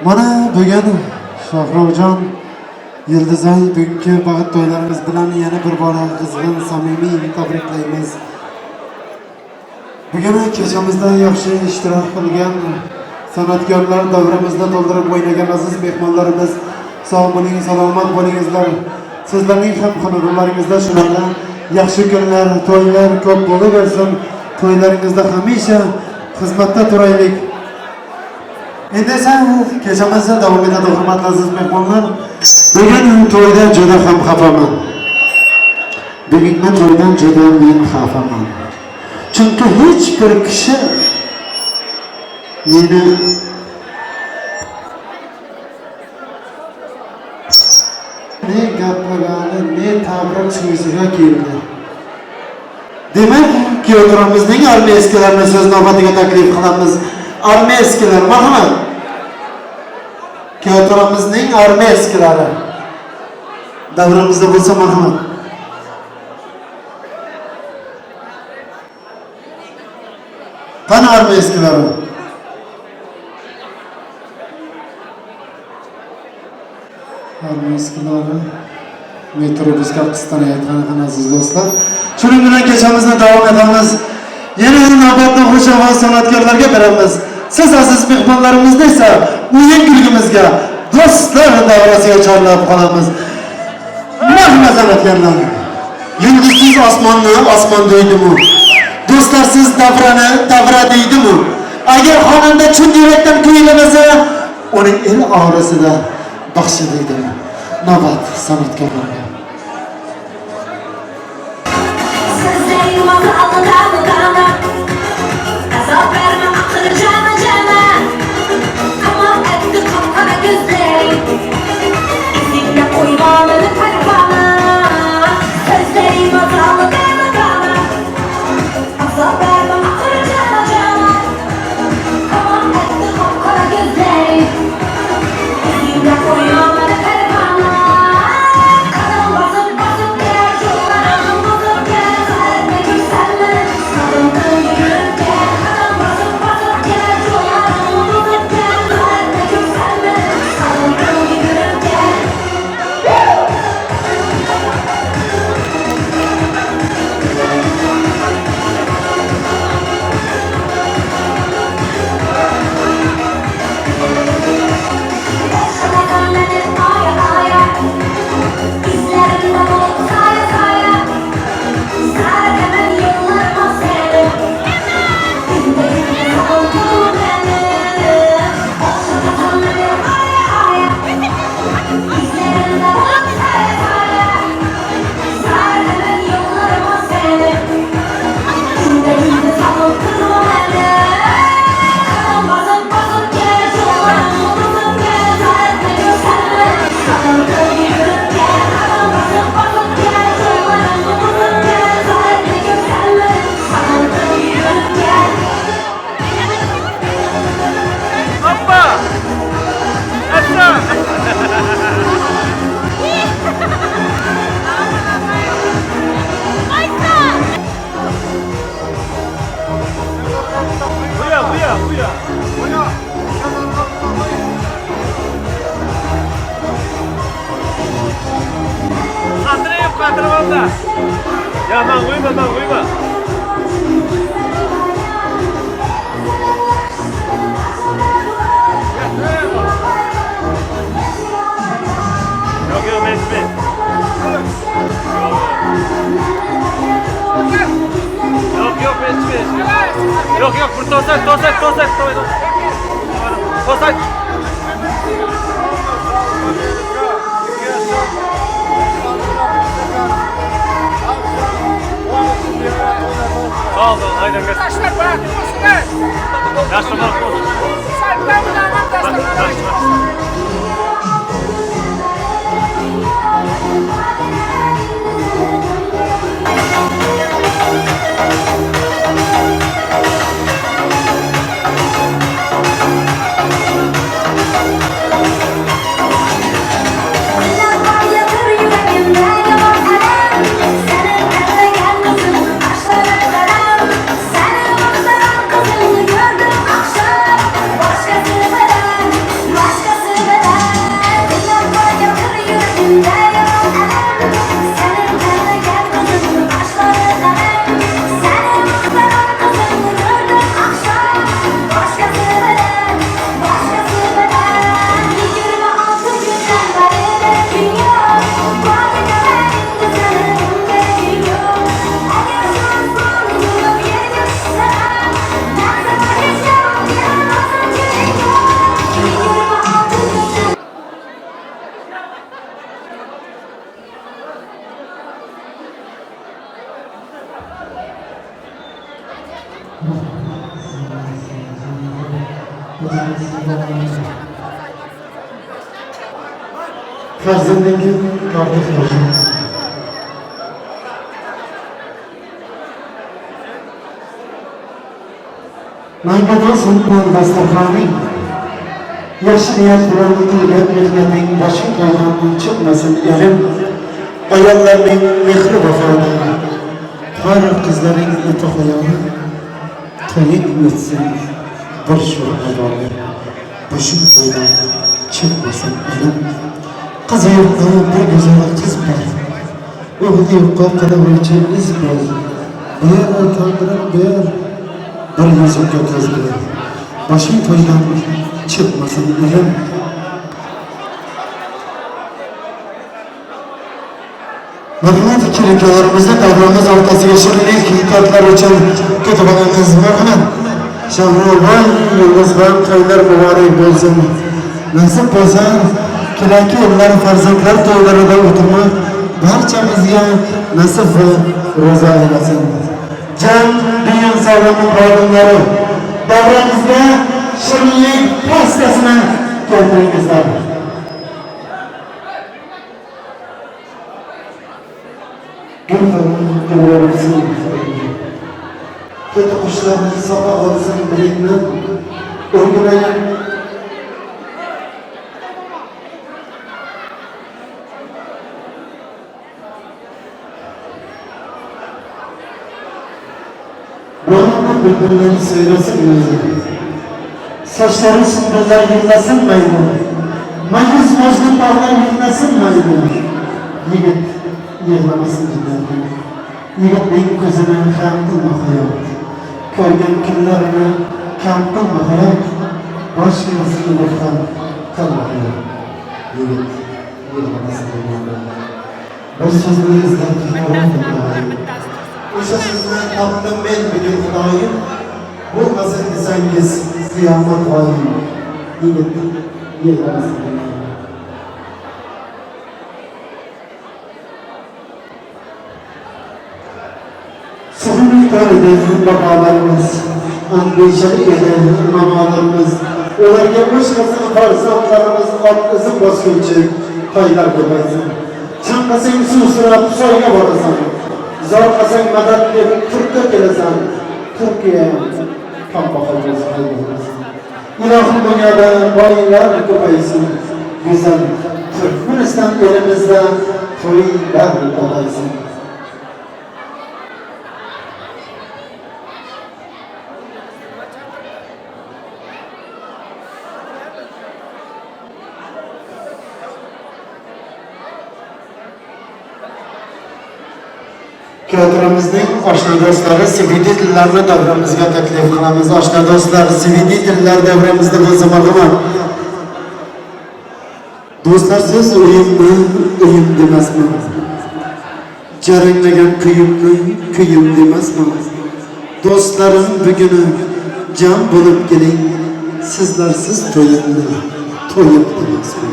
Speaker 2: Mana bugun Shohrovjon Yıldızay bugungi bag'it to'ylarimiz bilan yana bir bora qizg'in samimiy tabriklaymiz. Bugun kechamizda yaxshi ishtirok qilgan san'atkorlar, davramizda to'ldirib o'ynagan aziz mehmonlarimiz, sog' bo'ling, salomat bo'lingizlar. Sizlarning ham xonadonlaringizda shunaqa yaxshi kunlar, to'ylar ko'p bo'laversin. To'ylaringizda hamisha xizmatda turaylik. Endi esa kechamiz davom etadi, hurmatli aziz mehmonlar. Bugun to'yda juda ham xafaman. Bugungi to'ydan juda men xafaman. Chunki hech bir kishi meni ne gaplagani, ne tabrik so'ziga keldi. Demak, Kyotoramizning armiyaskilarini so'z navbatiga taklif qilamiz. Armiyaskilar, marhamat. Kyotoramizning armiyasklari davramizda bo'lsa marhamat. Qani armiyasklari? Armiyasıqlari metrobus qisqani aytgan aziz do'stlar. Shuning bilan kechamizni davom etamiz. Yana navbatni xushava san'atkorlarga beramiz. Siz aziz mehmonlarimizni esa o'yin kulgimizga do'stlar davrasiga chorlab qolamiz. Marhamat san'atkorlar. Yulduzsiz osmonni osmon deydimi? Do'stlarsiz davrani davra deydimi? Agar xonanda chin yurakdan kuylamasa, uning el orasida baxshi deydimi? Navbat san'atkorlarga.
Speaker 5: Sözlerim akıllı kaldı kaldı. Azap verme akıllı cana cana. Ama etti kapkara gözlerim. İzinde koymanını parmağına. Sözlerim akıllı kaldı kaldı. Azap verme akıllı cana cana. Ama etti kapkara gözlerim. İzinde koymanını parmağına. Kanım basıp basıp gel yollarım basıp gel. Kalbime gülsenle sarıldım yürürken. Kanım basıp basıp gel yollarım basıp gel. Kalbime gülsenle sarıldım yürürken. Yaşamadan benim aya aya. İzlerimde bulut saya saya. Sarıkemen yıllarıma seni. Yüreğimde savundun beni. Yaşamadan benim aya aya. İzlerimde bulut saya saya. Sarıkemen yıllarıma seni. Yüreğimde savundun beni. Kanım basıp basıp gel yollarım basıp gel. Kalbime gülsenle sarıldım yürürken. Kanım basıp basıp gel yollarım basıp gel. Kalbime gülsenle sarıldım yürürken.
Speaker 6: Hoppa! Esra! Buya! Andreyim kadrımda. Ya ben uyma. Yok Mesut. Yok Mesut. Yok tosak. Tosak. Sağ olun, aynen.
Speaker 7: Taşlar bırak, üstüne.
Speaker 6: Yaşlı bak.
Speaker 7: Sen ben bir daha taşlar.
Speaker 5: Yatır yüreğimde yalan alem. Senin elde gelmesin taşlara kalem. Senin baktıran kızını gördüm akşam. Başkası veren, başkası veren. Yatır yüreğimde yalan alem. Senin elde gelmesin taşlara kalem. Senin baktıran kızını gördüm akşam. Başkası veren, başkası veren. 26 günden beri dünya.
Speaker 2: Farzandagi kartof to'g'ri. Naybadan so'ngan dasturxoning yaxshi niyat bilan qilgan mehnatning boshqa qo'ydan chiqmasin erim. Ayollarning mehri vafodi, har qizlaring itoqiyoni to'ying o'tsin bir shu adoli. Boshim qo'ydan chiqmasin erim. Kızı yokta bir güzel kız var. Oğlu yokta kalabalıkçı iz var. Bir tanrım bir yüzükle kız bir. Başım toydan çıkmasın elim. Merhamet kirikalarımızda davranız ortası geçirilir kitaplar için kütüphanemiz merhamet. Şahrubay, Yıldızban köyler mübarek olsun. Nasip olsa kilaki yıllar farzandlar toylarında oturmak barcamızga nasip ve roza eylesin. Can dünya sağlamın bağımları davranızda şirinlik pastasına keltiringizler. Gülfem'in kötü kuşların sabah olsun bilinen örgüleyen Boğanın bülbülleri söylesin gözü saçları sümbüller yıllasın maymun mayız mozlu bağlar yıllasın maymun Yigit yığlamasın giderdi Yigitning gözüne kam kılma hayat Koygan kunlarini kam kılma hayat Boshqasini ham qilma hayat Yigit yığlamasın giderdi Bir so'zni izlab Xudoyim O'sha so'zni topdim men bugun Xudoyim Bo'lmasin desangiz qiyomat g'oyim Yigit yig'lamasın giderdi Sıhhî tarihinin babalarımız, andişeli eden mamalarımız, onlarga boshqasini farzandlarimiz otqizib bosguncha toylar ko'paysin. Chanqasang suv so'rab soyga borasan. Zorqasang madad deb Turkka kelasan. Turkiya kambag'al bo'lsin. Ilohim dunyoda boylar ko'paysin. Go'zal Turkmaniston elimizda to'ylar ko'paysin. Teatrimizning oshna do'stlari CVD tillarini davramizga taklif qilamiz. Oshna do'stlar, CVD tillar davramizda bo'lsa marhamat. Do'stlar, siz uyim demasmi? Jaranglagan kuyim demasmi? Do'stlarim buguni jam bo'lib keling. Sizlarsiz to'yib demasmi?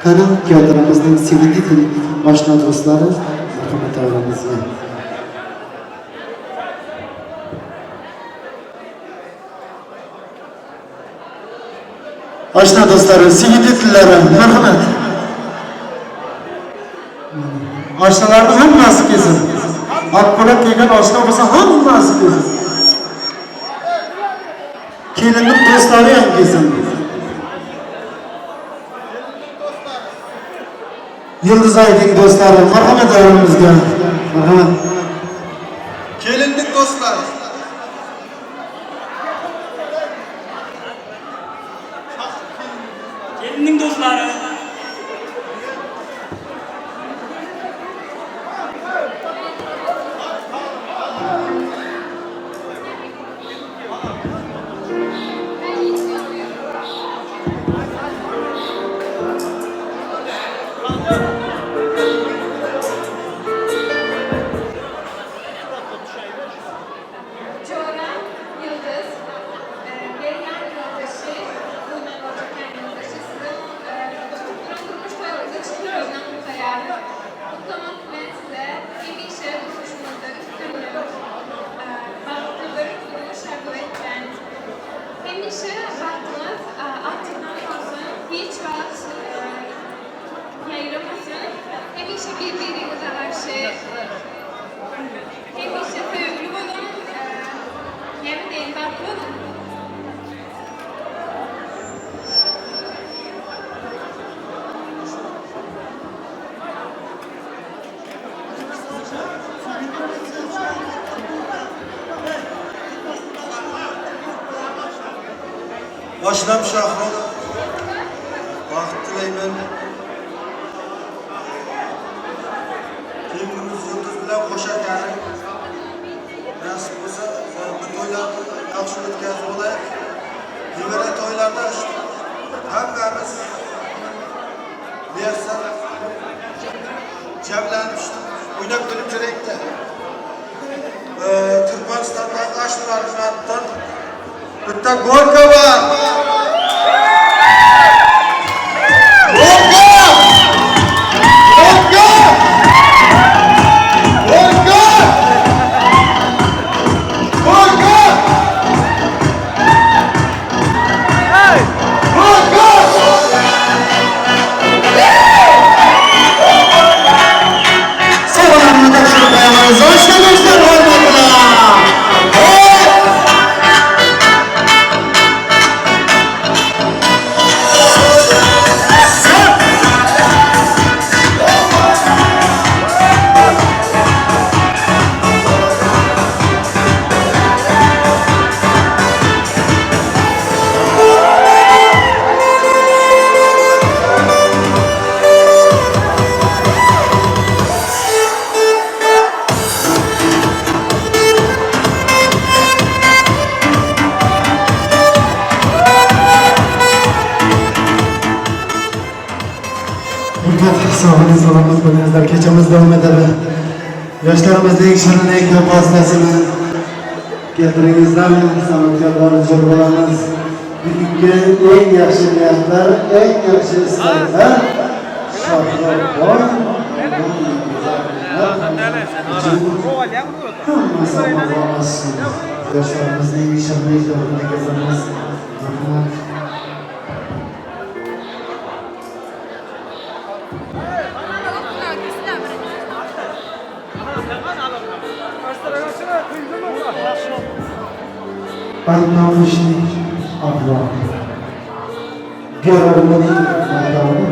Speaker 2: Qani teatrimizning CVD til oshna do'stlari marhamat davramizga. Oshna do'stlarim, CVD tillari, marhamat. Oshnalarning hammasi kelsin. Oqpo'lat kelgan oshna bo'lsa hammasi kelsin. Kelinning do'stlari ham kelsin. Yıldızay'ding do'stlari, marhamat davrimizga. Marhamat.
Speaker 1: Kelinlik do'stlar.
Speaker 6: Kelinning do'stlari.
Speaker 7: Coran, Yıldız, Gelinen yoldaşı, Uyman Ocak'ın yoldaşı, sizin kurulmuş toylarınıza çıkıyoruzdan bu kararı. Kutlamak ben size iyi bir şey buluşmanızda üstünlüğüm. Baktırların kuruluş şarkıvetken. Hem işe baktınız, attıktan sonra hiç vaat yayılamasın. Hem işe birbirinize karşı hem işe sevgili olun. Yemin değil, baklı olun.
Speaker 1: Başlam Şahro. Vaqt tilayman. yaxshi o'tkazib olaylik. Libera to'ylarda hammamiz bersa jamlanib o'ynab kulib kerakda. Turkmanistondan Ashxoboddan bitta Gorka bor.
Speaker 2: Sağolun, salamat bo'ling. Kechamiz davom etadi. Yoshlarimizning shirinlik pastasini keltiringizlar. San'atkorlar ijro qilamiz. Bugungi eng yaxshi niyatlar, eng yaxshi istaklar Shohroboy yoshlarimizning shirinlik davrini kezamiz. Rahmat. Anlamışlık Allah'ım. Görevlilik Allah'ım.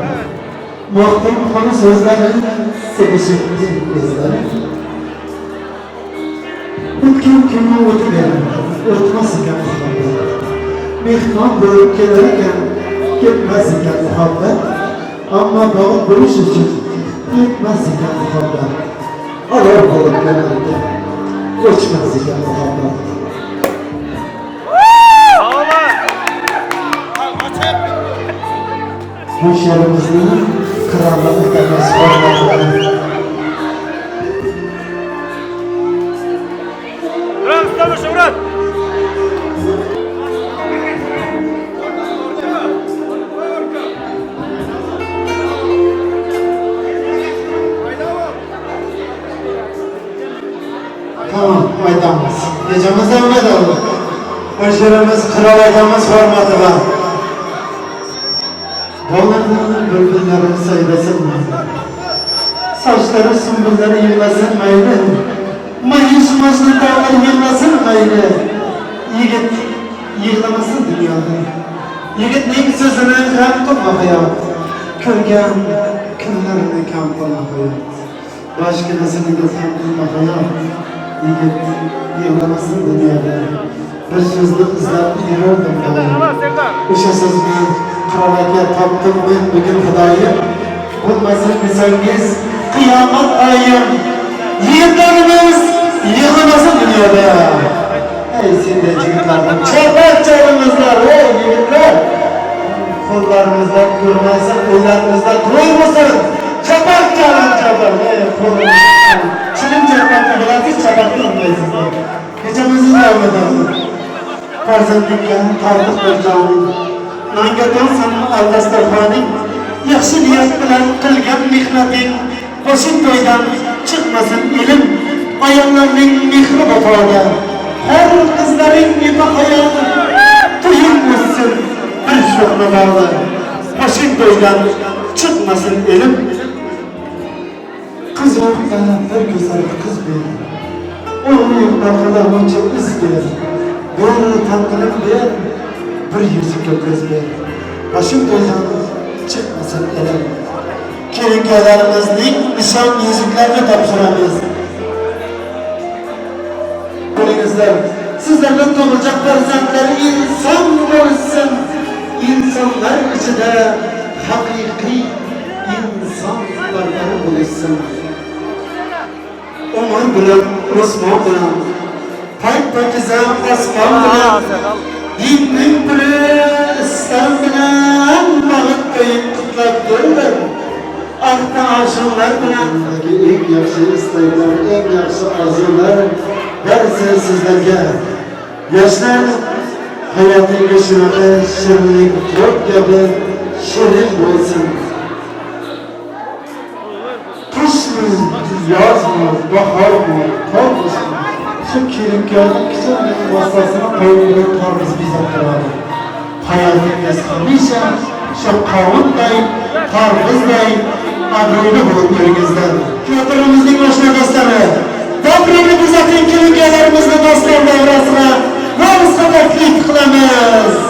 Speaker 2: Muhtem konu sözleri sevişikli izleri. Ütken kime ötülerim, örtmez iken muhabbet. Mihman bölüp gelirken gitmez iken muhabbet. Ama bağıp buluş için gitmez iken muhabbet. Alev bulup gelirken geçmez iken muhabbet. Bu şehrimizin krallık demesi formatları.
Speaker 6: Murat!
Speaker 2: Tamam, aydamız. Gecemiz devam edelim. Bu şehrimiz kral aydamız formatı var. Dağlardan bülbüllerin sayılasın mı? Saçları sümbülleri yığılasın mıydı? Mayış maçlı dağlar yığılasın mıydı? Yigit yığılamasın dünyada. Yigitning sözünü kam tutma hayat. Kölgen günlerini kam tutma hayat. Başkasını da kam tutma hayat. Yigit yığılamasın dünyada. Bir sözlü izlep yürürdüm hayat. Işa sözünü kraliyet taptım ben bugün Xudoyim. Bo'lmasin desangiz qiyomat oyim. Yigitlarimiz yig'ilmasin dunyoda. Ey sendek yigitlardan chaqircharimizlar, ey yigitlar. Qo'llarimizdan ko'rmasin, qo'llarimizdan to'ymasin. Chaqir chaqir, ey qo'llarimizdan. Chilim chaqirni bilasiz, chaqirni bilmaysizlar. Kechamizni davom etamiz. Farzandlikka tortiq bir jonim. Nangaton sana Allastarxoning yaxshi niyat bilan qilgan mehnating qo'shin to'ydan chiqmasin ilm ayollarning mehri vafoda har qizlaring ipi hayoti to'yib o'ssin bir sho'xna bog'da qo'shin to'ydan chiqmasin ilm qiz yo'qda bir go'zal qiz ber o'g'li yo'qda qadamcha iz ber bir tanqilib ber bir yuzga ko'z ber qo'shin to'ydan çıkmasın elim. Kelinkalarımızın nişan yüzüklerini topşıramiz. Qo'lingizlar, sizlardan tug'ilajak farzandlar inson bo'lsin. İnsanlar ichida haqiqiy insonlardan bo'lsin. Umar bilan Usmon bilan pakizam osmon bilan dinning puli islam bilan bag'it qo'yib qutlab ko'rdim ahda oshig'lar bilan eng yaxshi istaklar eng yaxshi orzular barcha sizlarga yoshlar hayotinga shunaqa shirinlik ko'p gapi shirin bo'lsin qishmi yozmi bahormi tog'mi shu kelinko'yning kichik vasosini qo'yib tormiz bezab turadi hayotingiz hamisha shu qovunday tormizday obro'li bo'lib yurgizlar teatrimizning yoshlar do'stlari tabrikni kuzating kelinko'ylarimizni do'stlar davrasida nomusga taklif qilamiz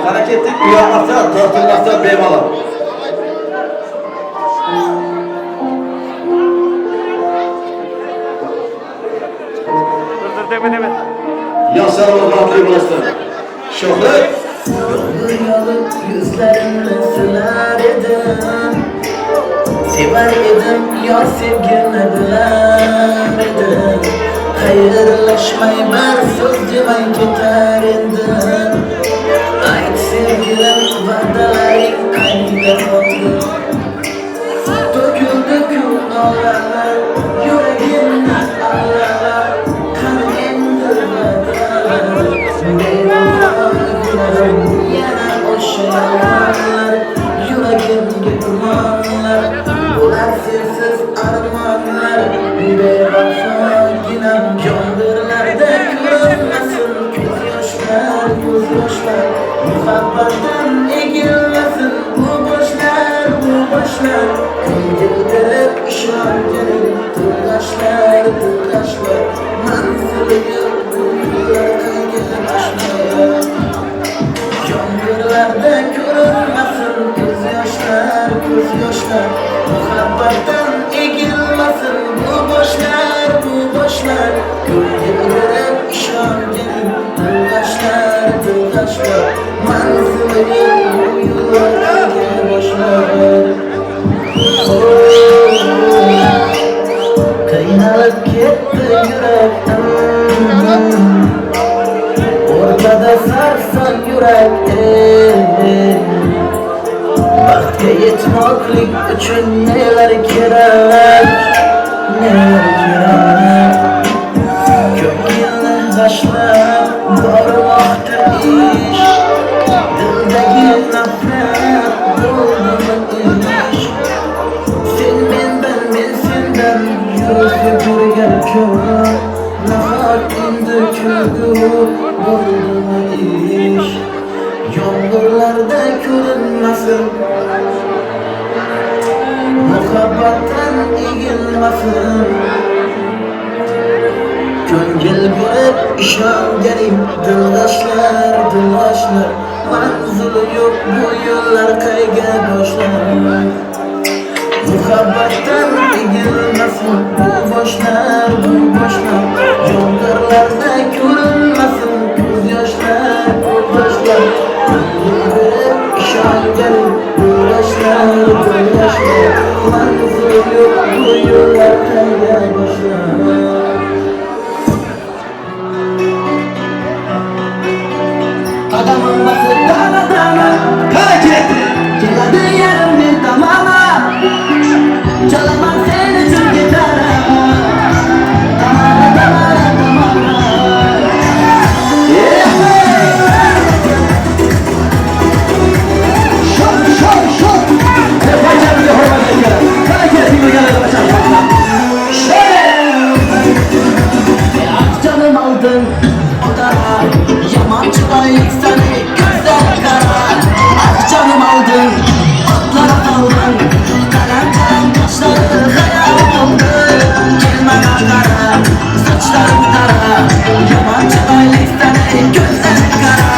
Speaker 8: Hareketlik uyanmazsa, tartılmazsa beymalar.
Speaker 6: Deme.
Speaker 8: Yaşlarımız rahatlığı bulaştı. Şöhret.
Speaker 4: Yolun yüzlerini siler edim, sever edim, yar sevgini bilemedim. Xayrlashmay bir so'z demay ketar edim. Ayt sevgilim va'dalaring qayda qoldi? To'kildi kunlar yuragimni allar. Qani endi va'dalar bevafo yana o'sha yolg'onlar yuragimga gumonlar bular sensiz armonlar bevafoginam jondirlarda ko'rinmasin ko'z yoshlar muhabbatdan egilmasin bu boshlar ko'ngildirib ishonganing to'lashlar manziliga bu yo'llar qayga boshlar yomg'irlarda ko'rinmasin ko'z yoshlar muhabbatdan egilmasin bu boshlar ko'ngildirib ishonganing to'lashlar manziliga bu yo'llar qayga boshlar qiynalib ketdi yurakdan o'rtada sarson yurak baxtga yetmoqlik uchun nelar kerak ko'ngilni g'ashlab bormoqda ish dildagi nafrat bo'ldimi ish sen mendan men sendan yuz yugurgan kun nahot endi kulgu bo'ldimi ish yomg'irlarda ko'rinmasin muhabbatdan egilmasin ko'ngil berib ishonganing dilg'ashlar manzili yo'q bu yo'llar qayga boshlar muhabbatdan egilmasin bu boshlar yomg'irlarda ko'rinmasin ko'z yoshlar ishonganing dilg'ashlar manzili yo'q bu yo'llar qayga boshlar qadamim bosib dama keladi yarimning tamama chalaman sen uchun gitara tamara canım aldın odara yaman çılayık seni gözler kara ah canım aldın atlara kaldın kalem kaşları hayal oldu kelme kara saçların kara yaman çılayık seni gözler kara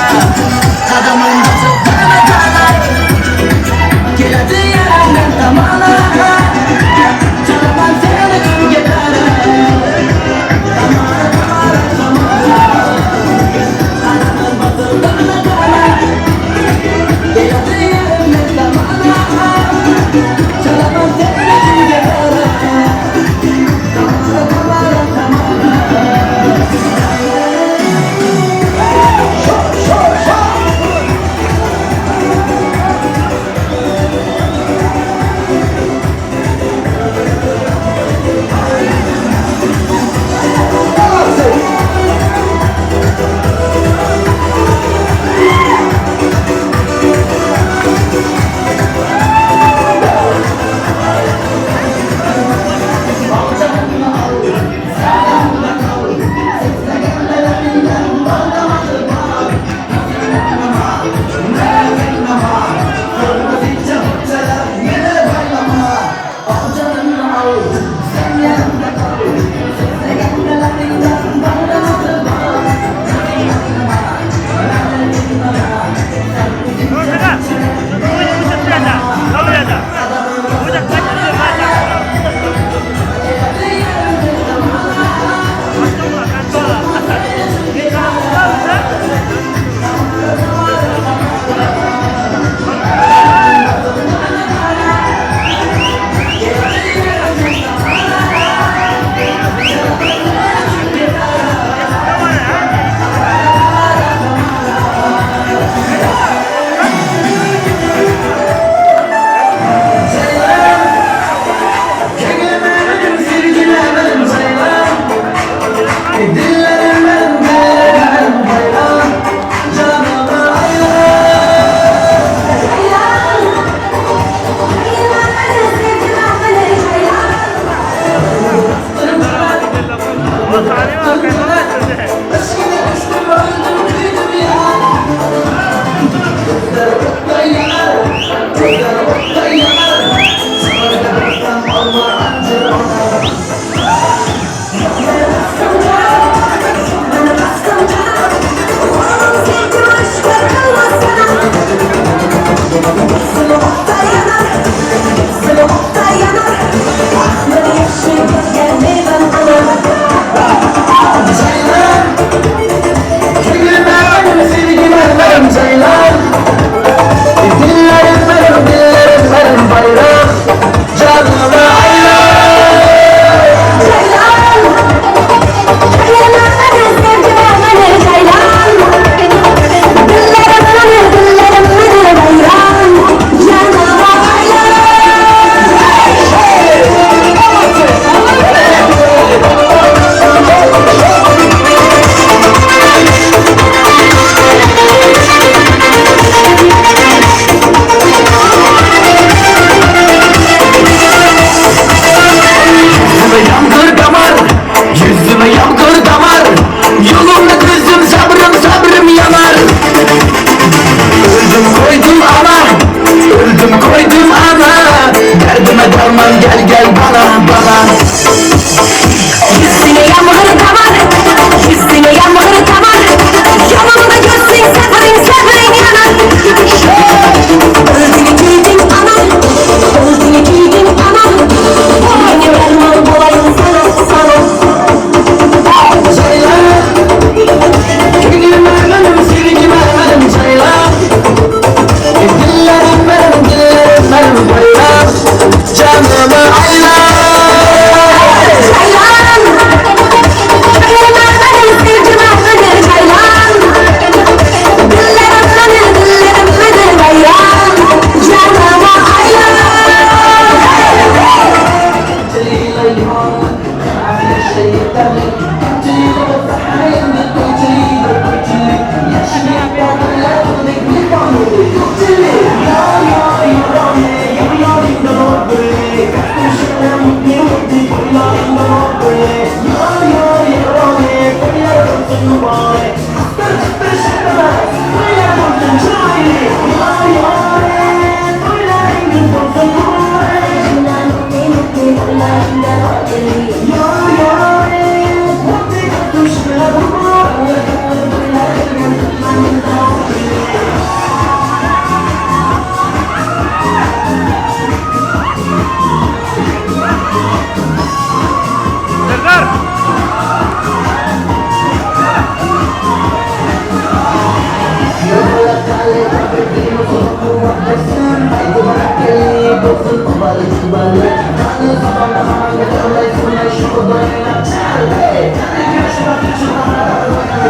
Speaker 4: kadının basıp dana geledi yerinden tamana çalamam seni tüm gitarı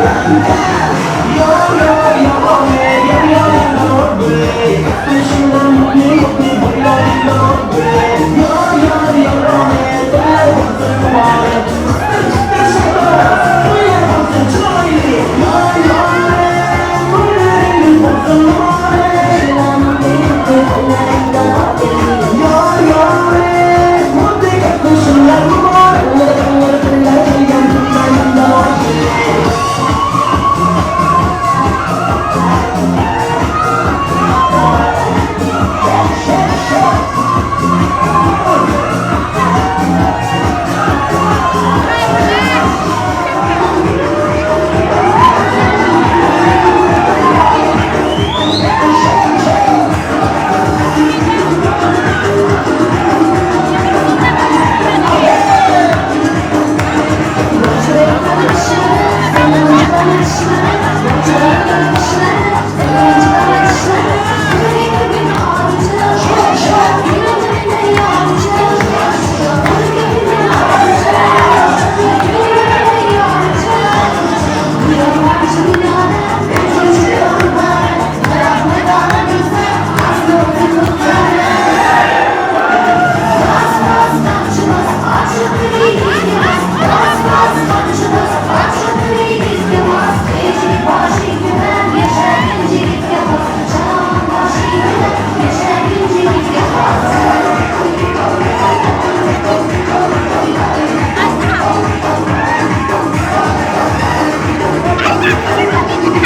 Speaker 5: Thank you.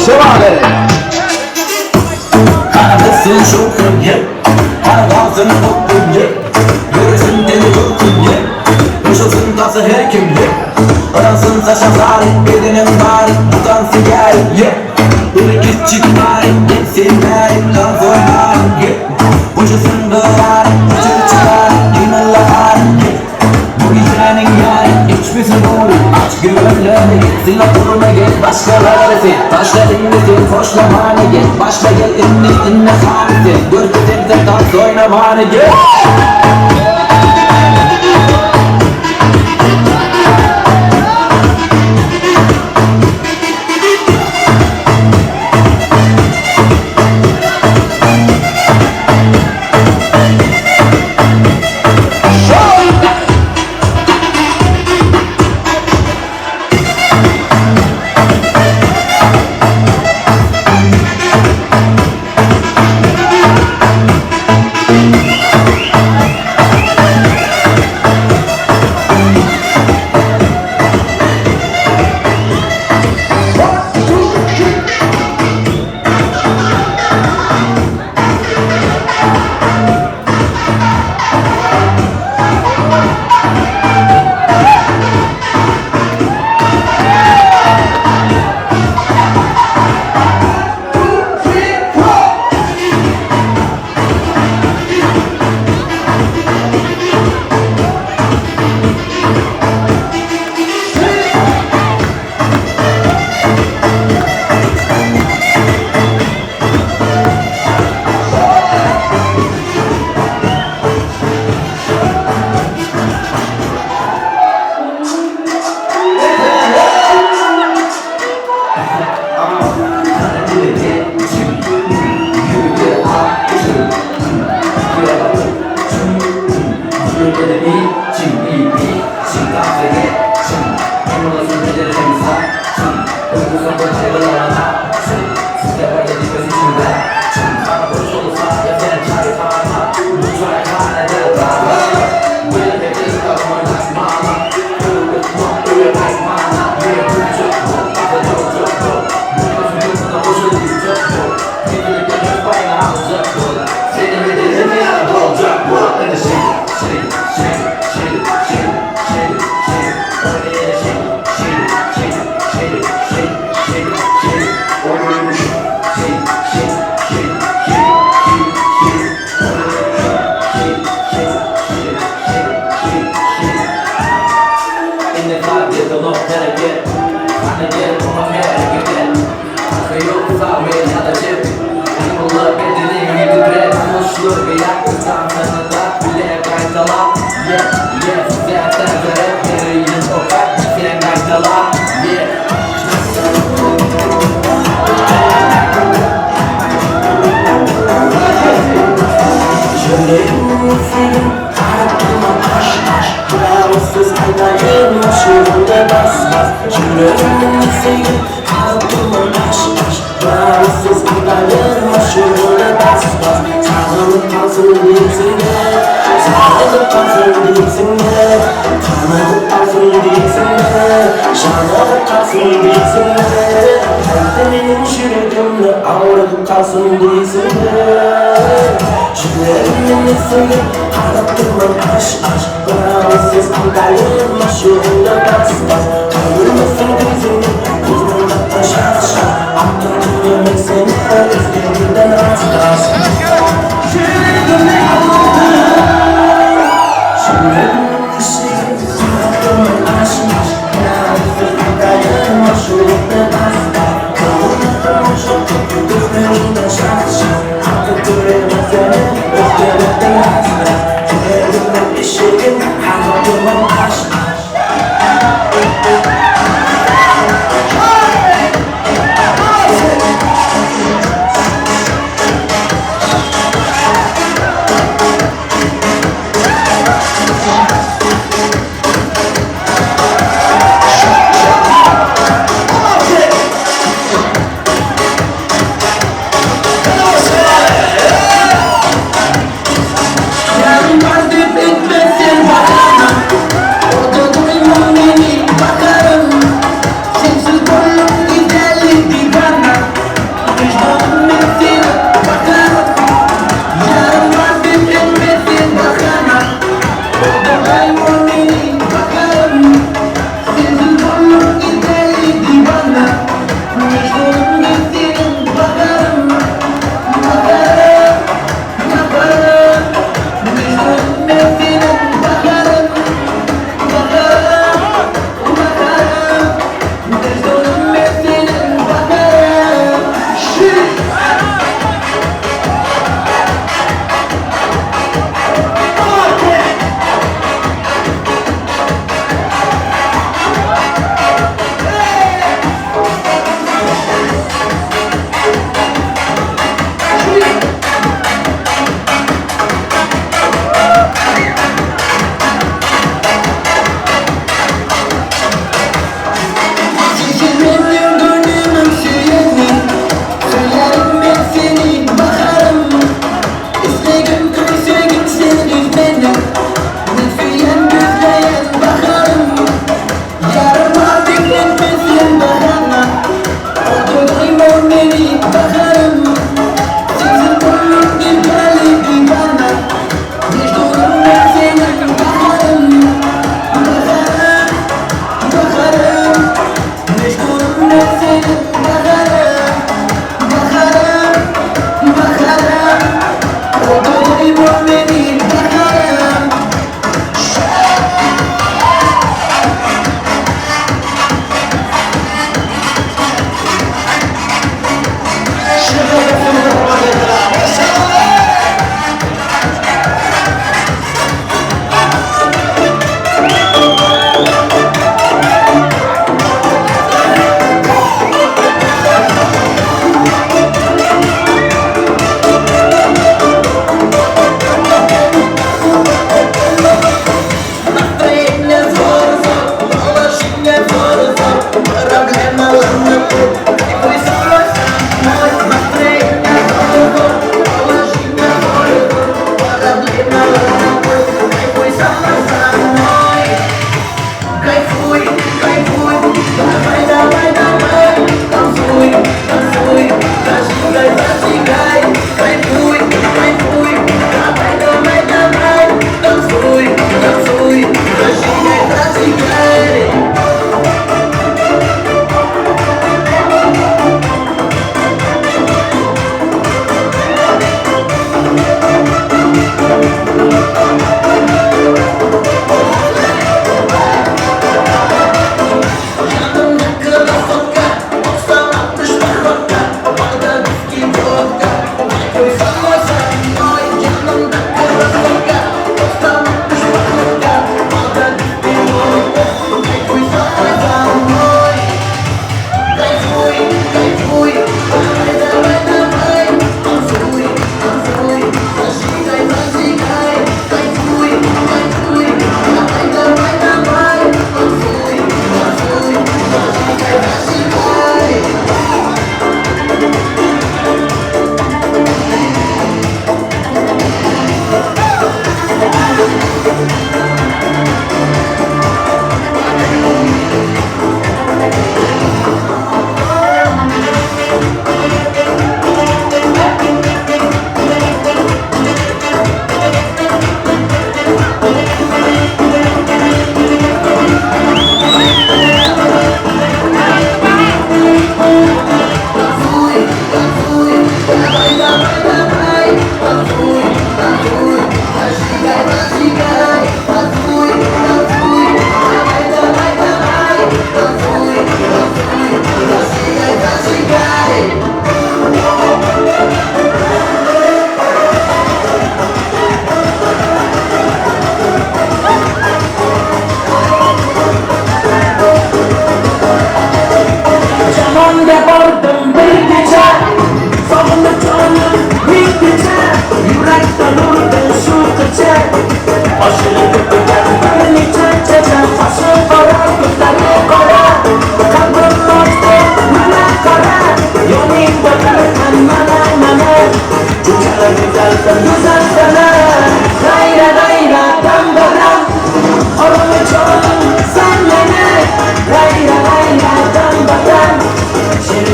Speaker 8: Şövalye.
Speaker 4: Kahretsin şokun ye, hayvansın kokun ye, yürüsün deli kokun ye, yaşasın tası her kim ye, arasın saçan zalim, bedenin bari, tutan sigari ye, bir küçük bari, yetsin bari, kan soynar ye, boşasın dağlar, küçük çıkar, limeller ye, bu gecenin yari, hiçbirisi doğru, aç güvenlerine git, silah duruma gel, başkaları sil, taşla dinlesin, hoşlamanı gel, başla gel, inne hamisi, görgüdekten dans oynamanı gel.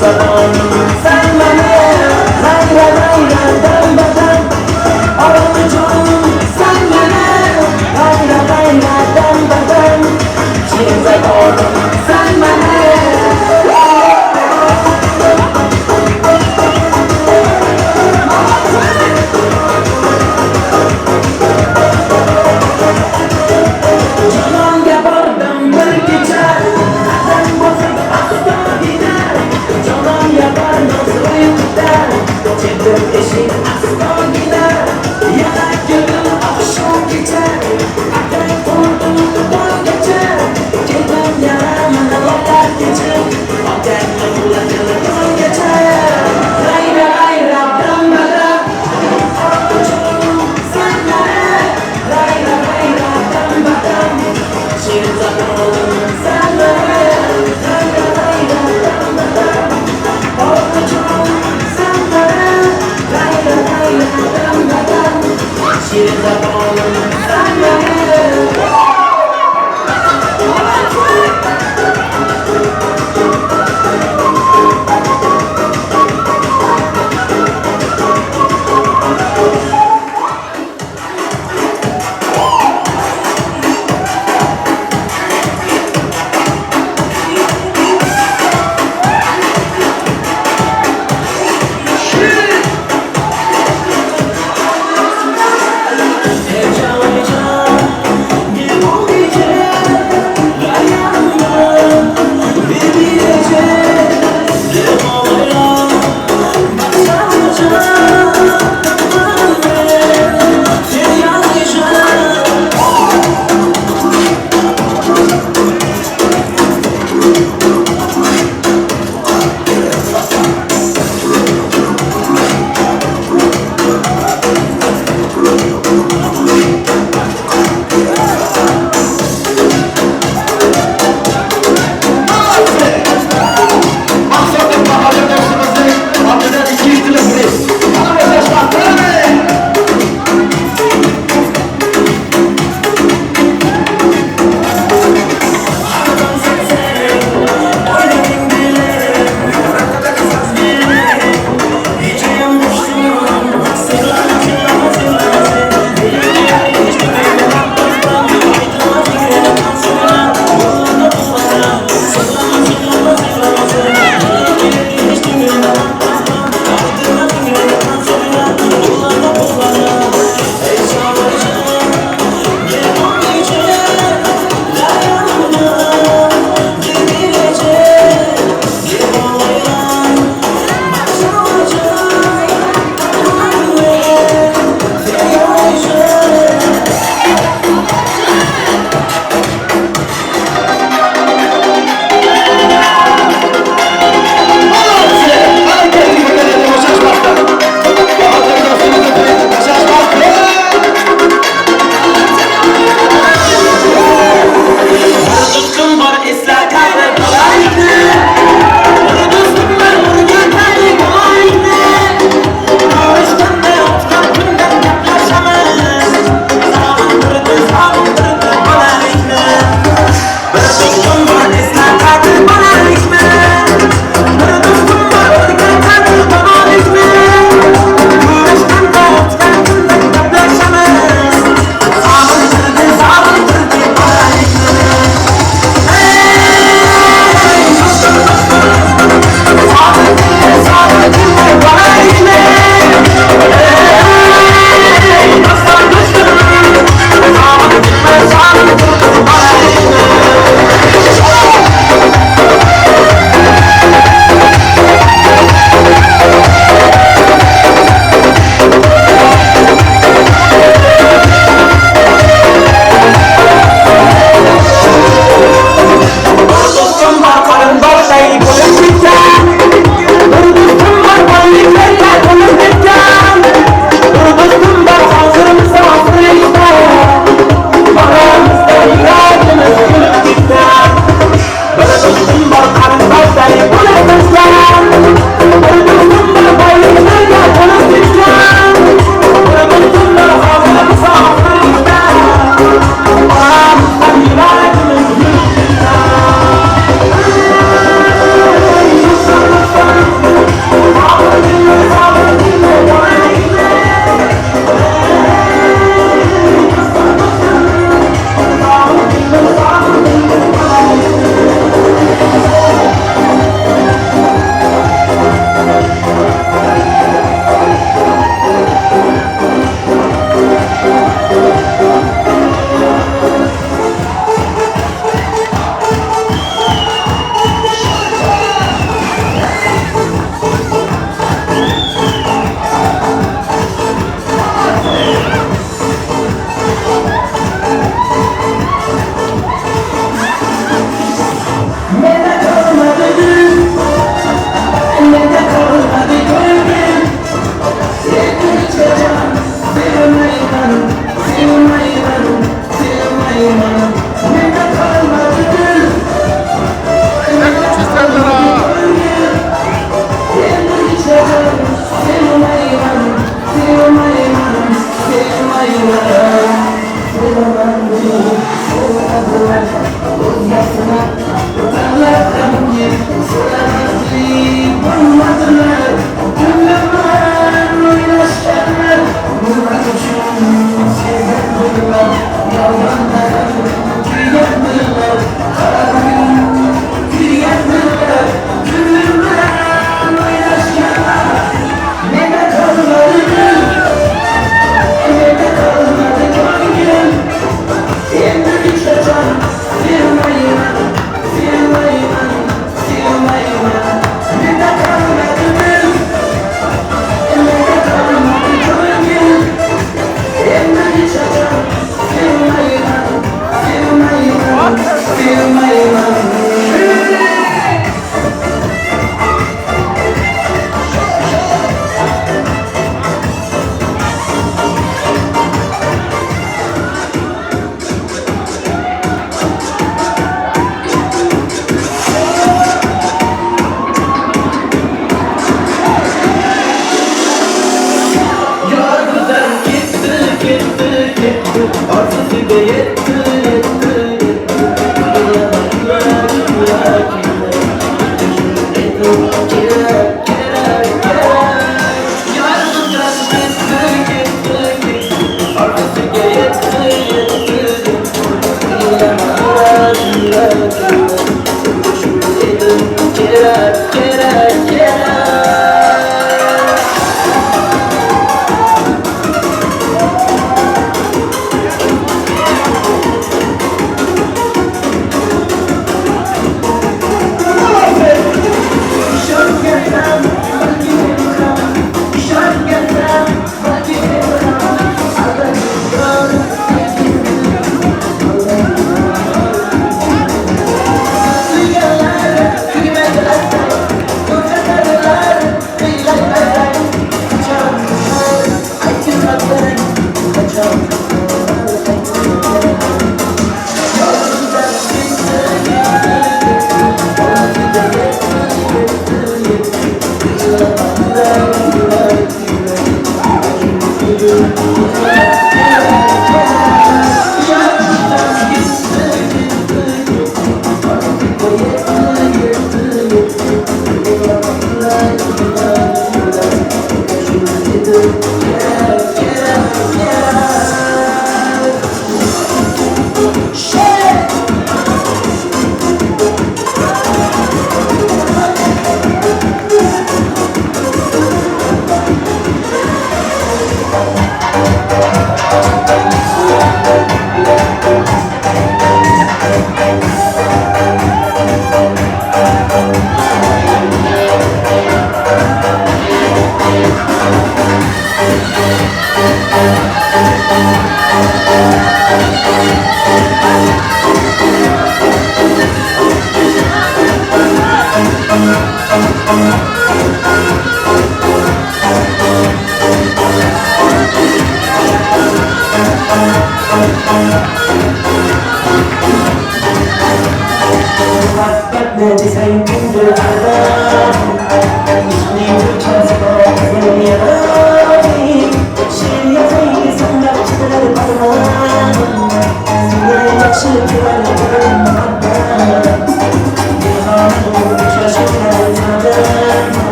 Speaker 4: Sen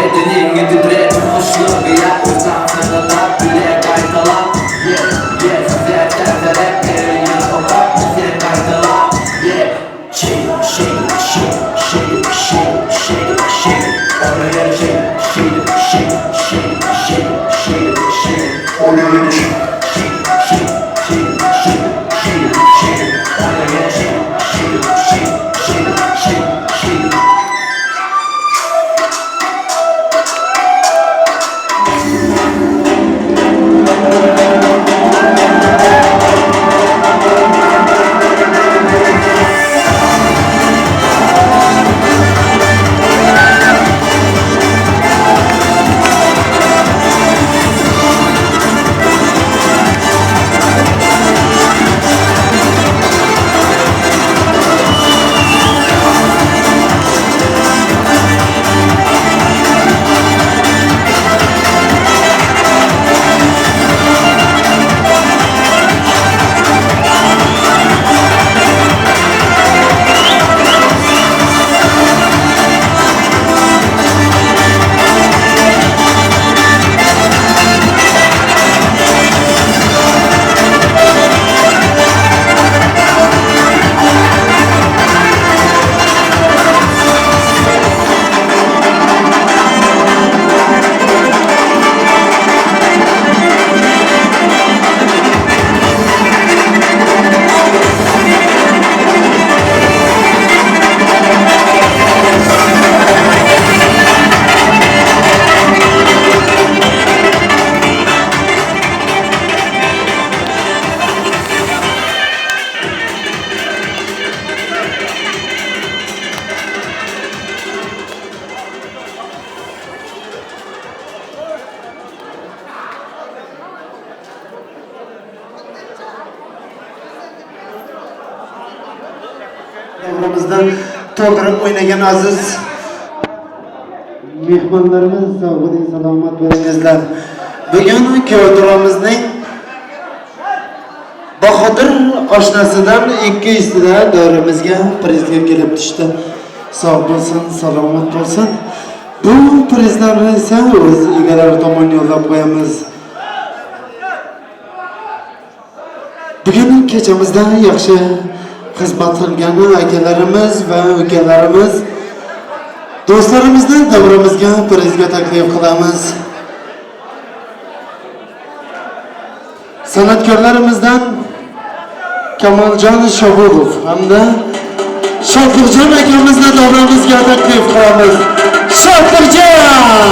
Speaker 4: Bedeni titre, hoşluğu bir yer, uzak sınırlar bile kaytalar.
Speaker 2: davramizda to'ldirib o'ynagan aziz mehmonlarimiz, sog'lik salomat bo'lingizlar. Bugun Ko'rdiramizning Bahodir oshnasidan 200 davramizga prezident kelib tushdi. Sog' bo'lsin, salomat bo'lsin. Bu prizlarni esa o'z egalari tomon yo'llab qo'yamiz. Bugun kechamizda yaxshi xizmat qilgan akalarimiz va ukalarimiz, do'stlarimizni davramizga prizga taklif qilamiz. San'atkorlarimizdan Kamoljon Shobulov hamda Shokirjon akamizni davramizga taklif qilamiz. Shokirjon!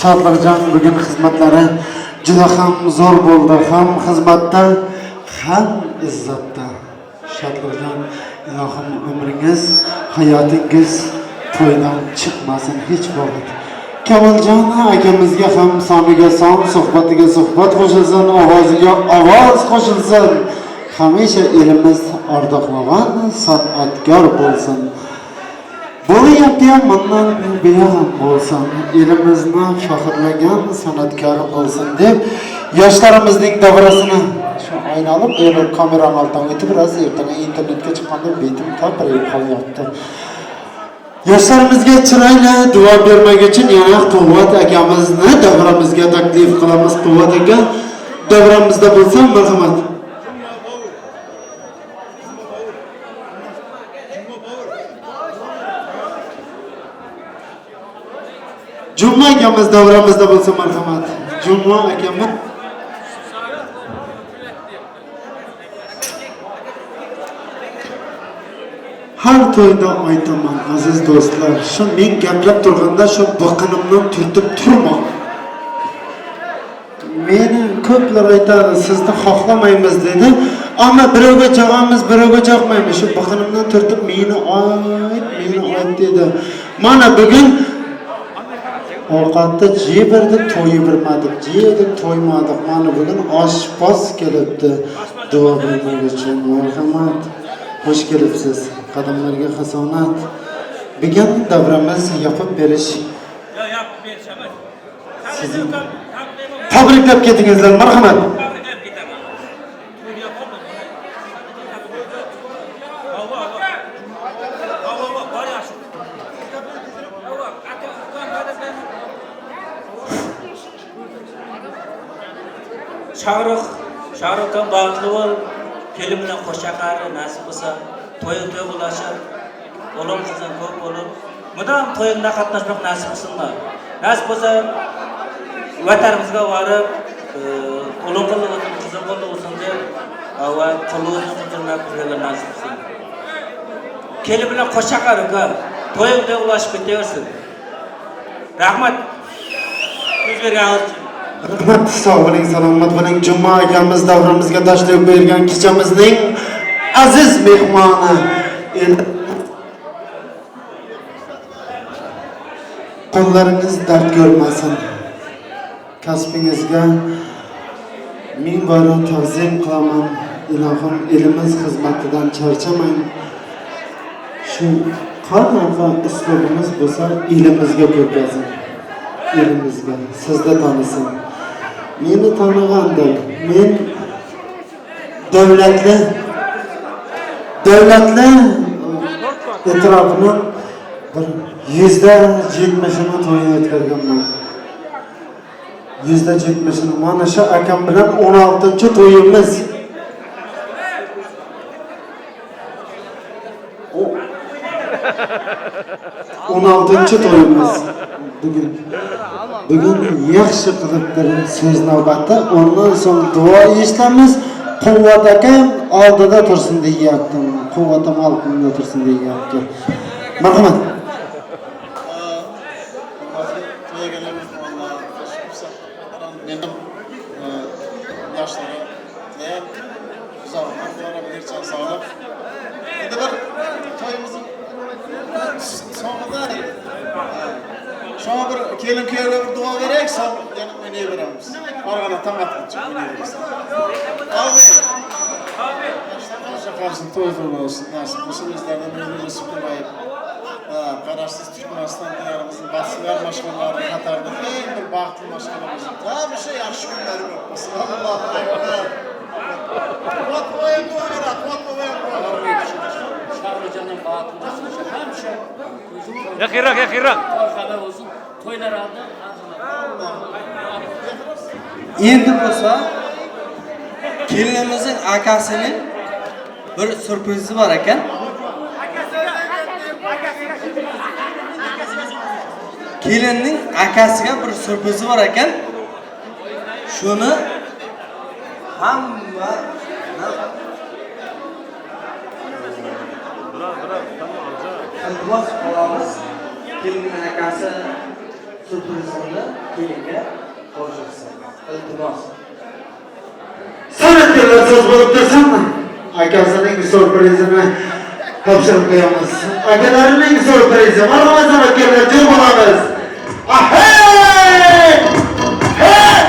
Speaker 2: Shodlikjon bugun xizmatlari juda ham zo'r bo'ldi, ham xizmatda, ham izzatda. Shodlikjon, ilohim umringiz, hayotingiz to'ydan chiqmasin hech vaqt. Kamoljon akamizga ham soniga son, suhbatiga suhbat qo'shilsin, ovoziga ovoz qo'shilsin. Hamisha elimiz ardoqlagan san'atkor bo'lsin. Bo'lyapti ham bundan buyam bo'lsin, elimizni faxrlagan san'atkor bo'lsin deb yoshlarimizning davrasini shu aylanib, kamerani oldiga o'tib, biroz ertaga internetga chiqqanda betim tapirib qolyapti. Yoshlarimizga chiroyli duo bermak uchun yana Quvvat akamizni davramizga taklif qilamiz. Quvvat aka, davramizda bo'lsa marhamat. Juma akamiz davramizda bo'lsa marhamat. Juma akamiz har to'yda aytaman aziz do'stlar, shu men gaplab turganda shu biqinimdan turtib turma. Meni ko'plar aytadi, sizni xohlamaymiz dedi, ammo birovga chaqamiz, birovga chaqmaymiz. Shu biqinimdan turtib meni ayt dedi. Mana bugun ovqatda jeberdi, to'yibirmadik, jedik, to'ymadik. Mana bugun oshpaz kelibdi. Duo bermak uchun marhamat. Hoş kelibsiz. Qadamlarga xasonat. Bugun davramiz yopib berish. Sizni tabriklab ketingizlar, marhamat.
Speaker 9: Şahrukhan bağlı ol, kelimine koşakarı nasip olsa, toyun bulaşır, olum kızın köp olur. Mıdam toyunda katlaşmak nasip olsunlar. Nasip olsa, vatanımızga varıp, olum kıllı olsun, kızın kıllı olsun diye, kıllığının kızına kızına nasip olsun. Kelimine koşakarı ka, toyun bulaşıp bitiyorsun. Rahmat, yüz ağızcı.
Speaker 2: Rahmat, sog' bo'ling, salomat bo'ling. Juma akamiz davramizga tashrif buyurgan kechamizning aziz mehmoni. Qo'llaringiz dard ko'rmasin. Kasbingizga ming bora ta'zim qilaman. Ilohim elimiz xizmatidan charchamang. Shu qanaqa uslubimiz bo'lsa, elimizga ko'rgazing. Elimizga sizda tanisin. Meni taniganda men davlatli etrafini bir 170'ini to'yini o'tkazganman. 170'ini. Mana shu akam bilan 16-to'yimiz. 16-cı to'yimiz bugun yaxshi qilib bir so'z navbati, ondan so'ng duo eshitamiz. Quvvat akam oldida tursin deyaptim. Quvvatim oldida tursin deyapti. Marhamat.
Speaker 1: Şuna bir kelin kuyarga bir dua verek, son yana oynayveramiz. Organa tam atqıcı oynayveramiz. Amin. Amin. Şafarsın, to'y olsun. Nasip bo'lsa o'zlaridan o'zini suqmayib. Qarashsiz tutmasdan diyorimizning basilar mashg'ulotlari qatorida eng bir baxtli mashg'ulamiz. Hamisha yaxshi kunlar bo'lsin. Allohu akbar. Quvvat qo'yib dua beradi, quvvat qo'yib.
Speaker 3: Şahrican'ın batılısı hemşe
Speaker 6: Yakırak.
Speaker 3: Torkalar olsun, toylar aldı.
Speaker 10: Endi bo'lsa kelinimizning akasining bir sürprizi var ekan. Kelinning akasiga bir sürprizi var ekan. Shuni hamma iltimos qilamiz. Kelinning akasi sürprizini kelinga qo'shilsin. İltimos.
Speaker 2: Sanatkarlar söz bo'lib tursinmi? Akasining sürprizini topshirib qo'yamiz. Akalarining sürprizi. Marhamat sanatkarlar, joy bo'lamiz. Ahey! Hey!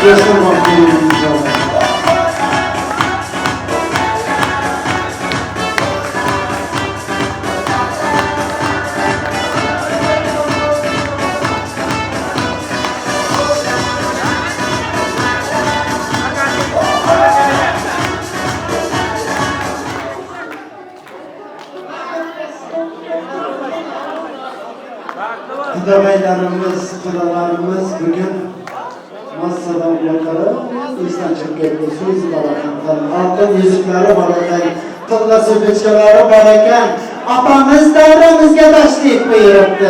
Speaker 2: Yaşar bakıyorum inşallah. Kudabaylarımız, kudalarımız bugün massadan bakarım, İslam çökekli söz barakan, altın yüzükleri barakan, kılla söküçkeleri barakan, apamız davramızga taşlayıp buyuruptu.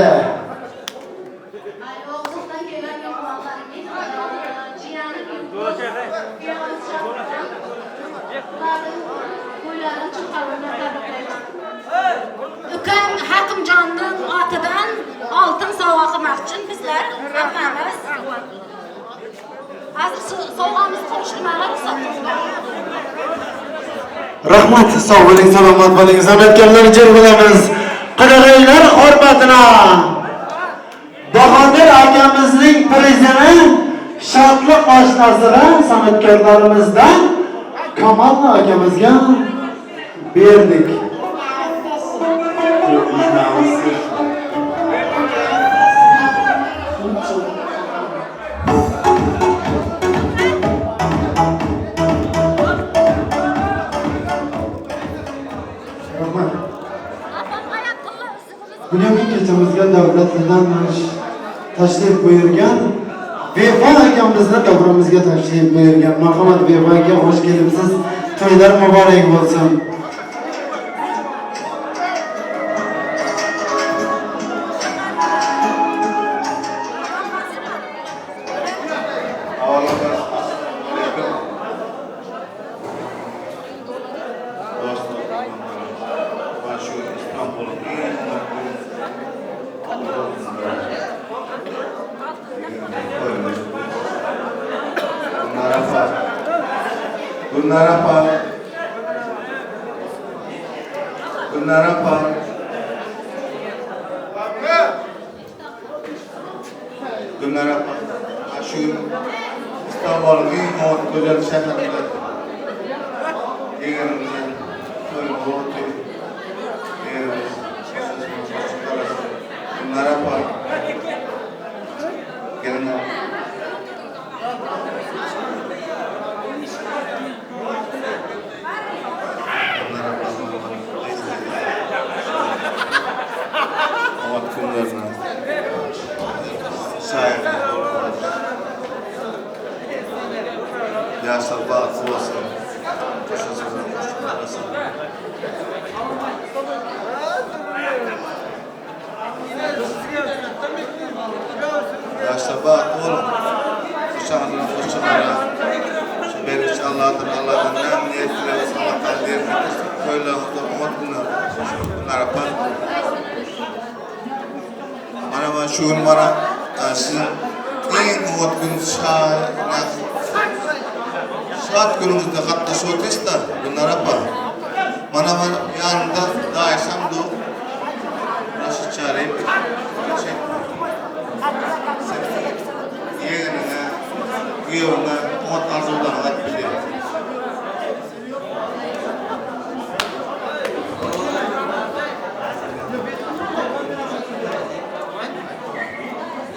Speaker 7: Ukam Hakimjonning otidan oltin sovg'a qilmoq uchun bizlar hammamiz hozir sovg'amizni qo'shilmaga ruxsat qiling.
Speaker 2: Rahmat, sağ olun, salomat bo'ling. Sanatkarlar jar bo'lamiz. Qadag'aylar hurmatına Bahodir akamizning prizini shodlik oshnasida sanatkorlarimizdan Kamal akamizga berdik. Bugungi kechamizga davlatdan tashrif buyurgan Vefa akamizni davramizga tashrif buyurgan. Marhamat Vefa aka, xush kelibsiz. To'ylar muborak bo'lsin.
Speaker 1: Gunnar apa? Şu İstanbul'un en güzel şehirinde yeğenimizin böyle boğdu. Yeğenimiz Gunnar apa? gelin. Amat günlerine sahip yaşlar bağlı olsun. Yaşlar bağlı olun. Kuşağına ben inşallah Allah'tan ne niyetler Allah'tan diyelim. Köylü Amat bunlar yapar. Bana şu gün bana sizin en umut gün saat günümüzde hatta soğutuysa bunlar yapar. Bana yanında daha yaşam da nasıl çareyim? Yeğenine, güyevine umut arzularına hak biliyor.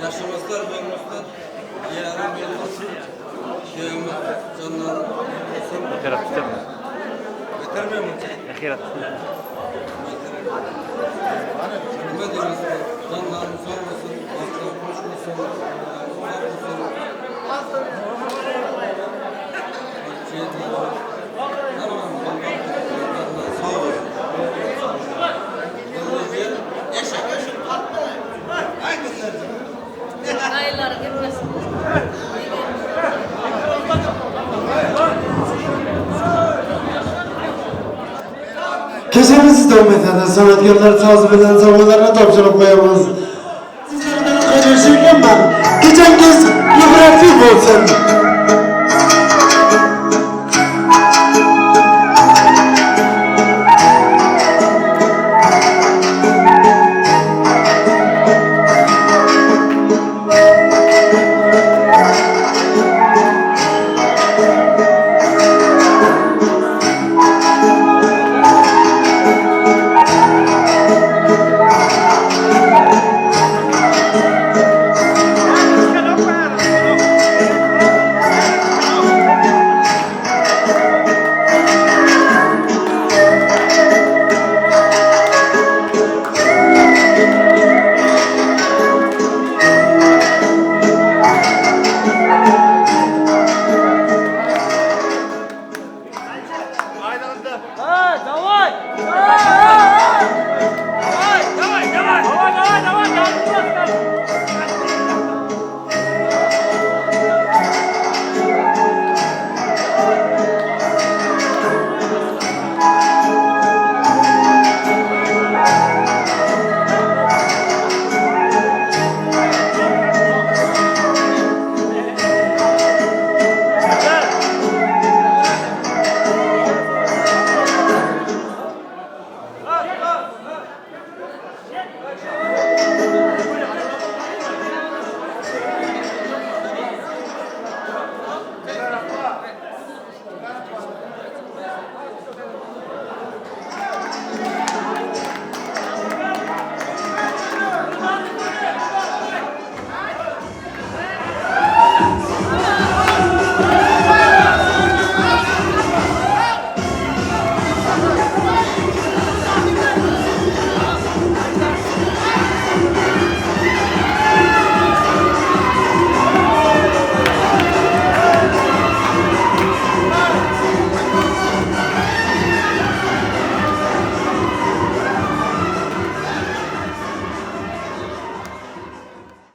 Speaker 10: Yaşamazlar, bulmazlar. Yarın bir olsun. Kıyamet, canlar olsun.
Speaker 6: Akhirat tutar mı?
Speaker 10: Yetermiyor mu?
Speaker 6: Akhirat.
Speaker 10: Ne diyorsun? Canlarım sağ olsun. Aslan hoş olsun. Uzak olsun. Sağ olsun.
Speaker 7: Hayırları gitmesin.
Speaker 2: Keşemizi devam eden sanatkarları tazip eden zamanlarına topçuluk koyamaz. Sizlerden kaçırırken ben geçen kez geografik olsam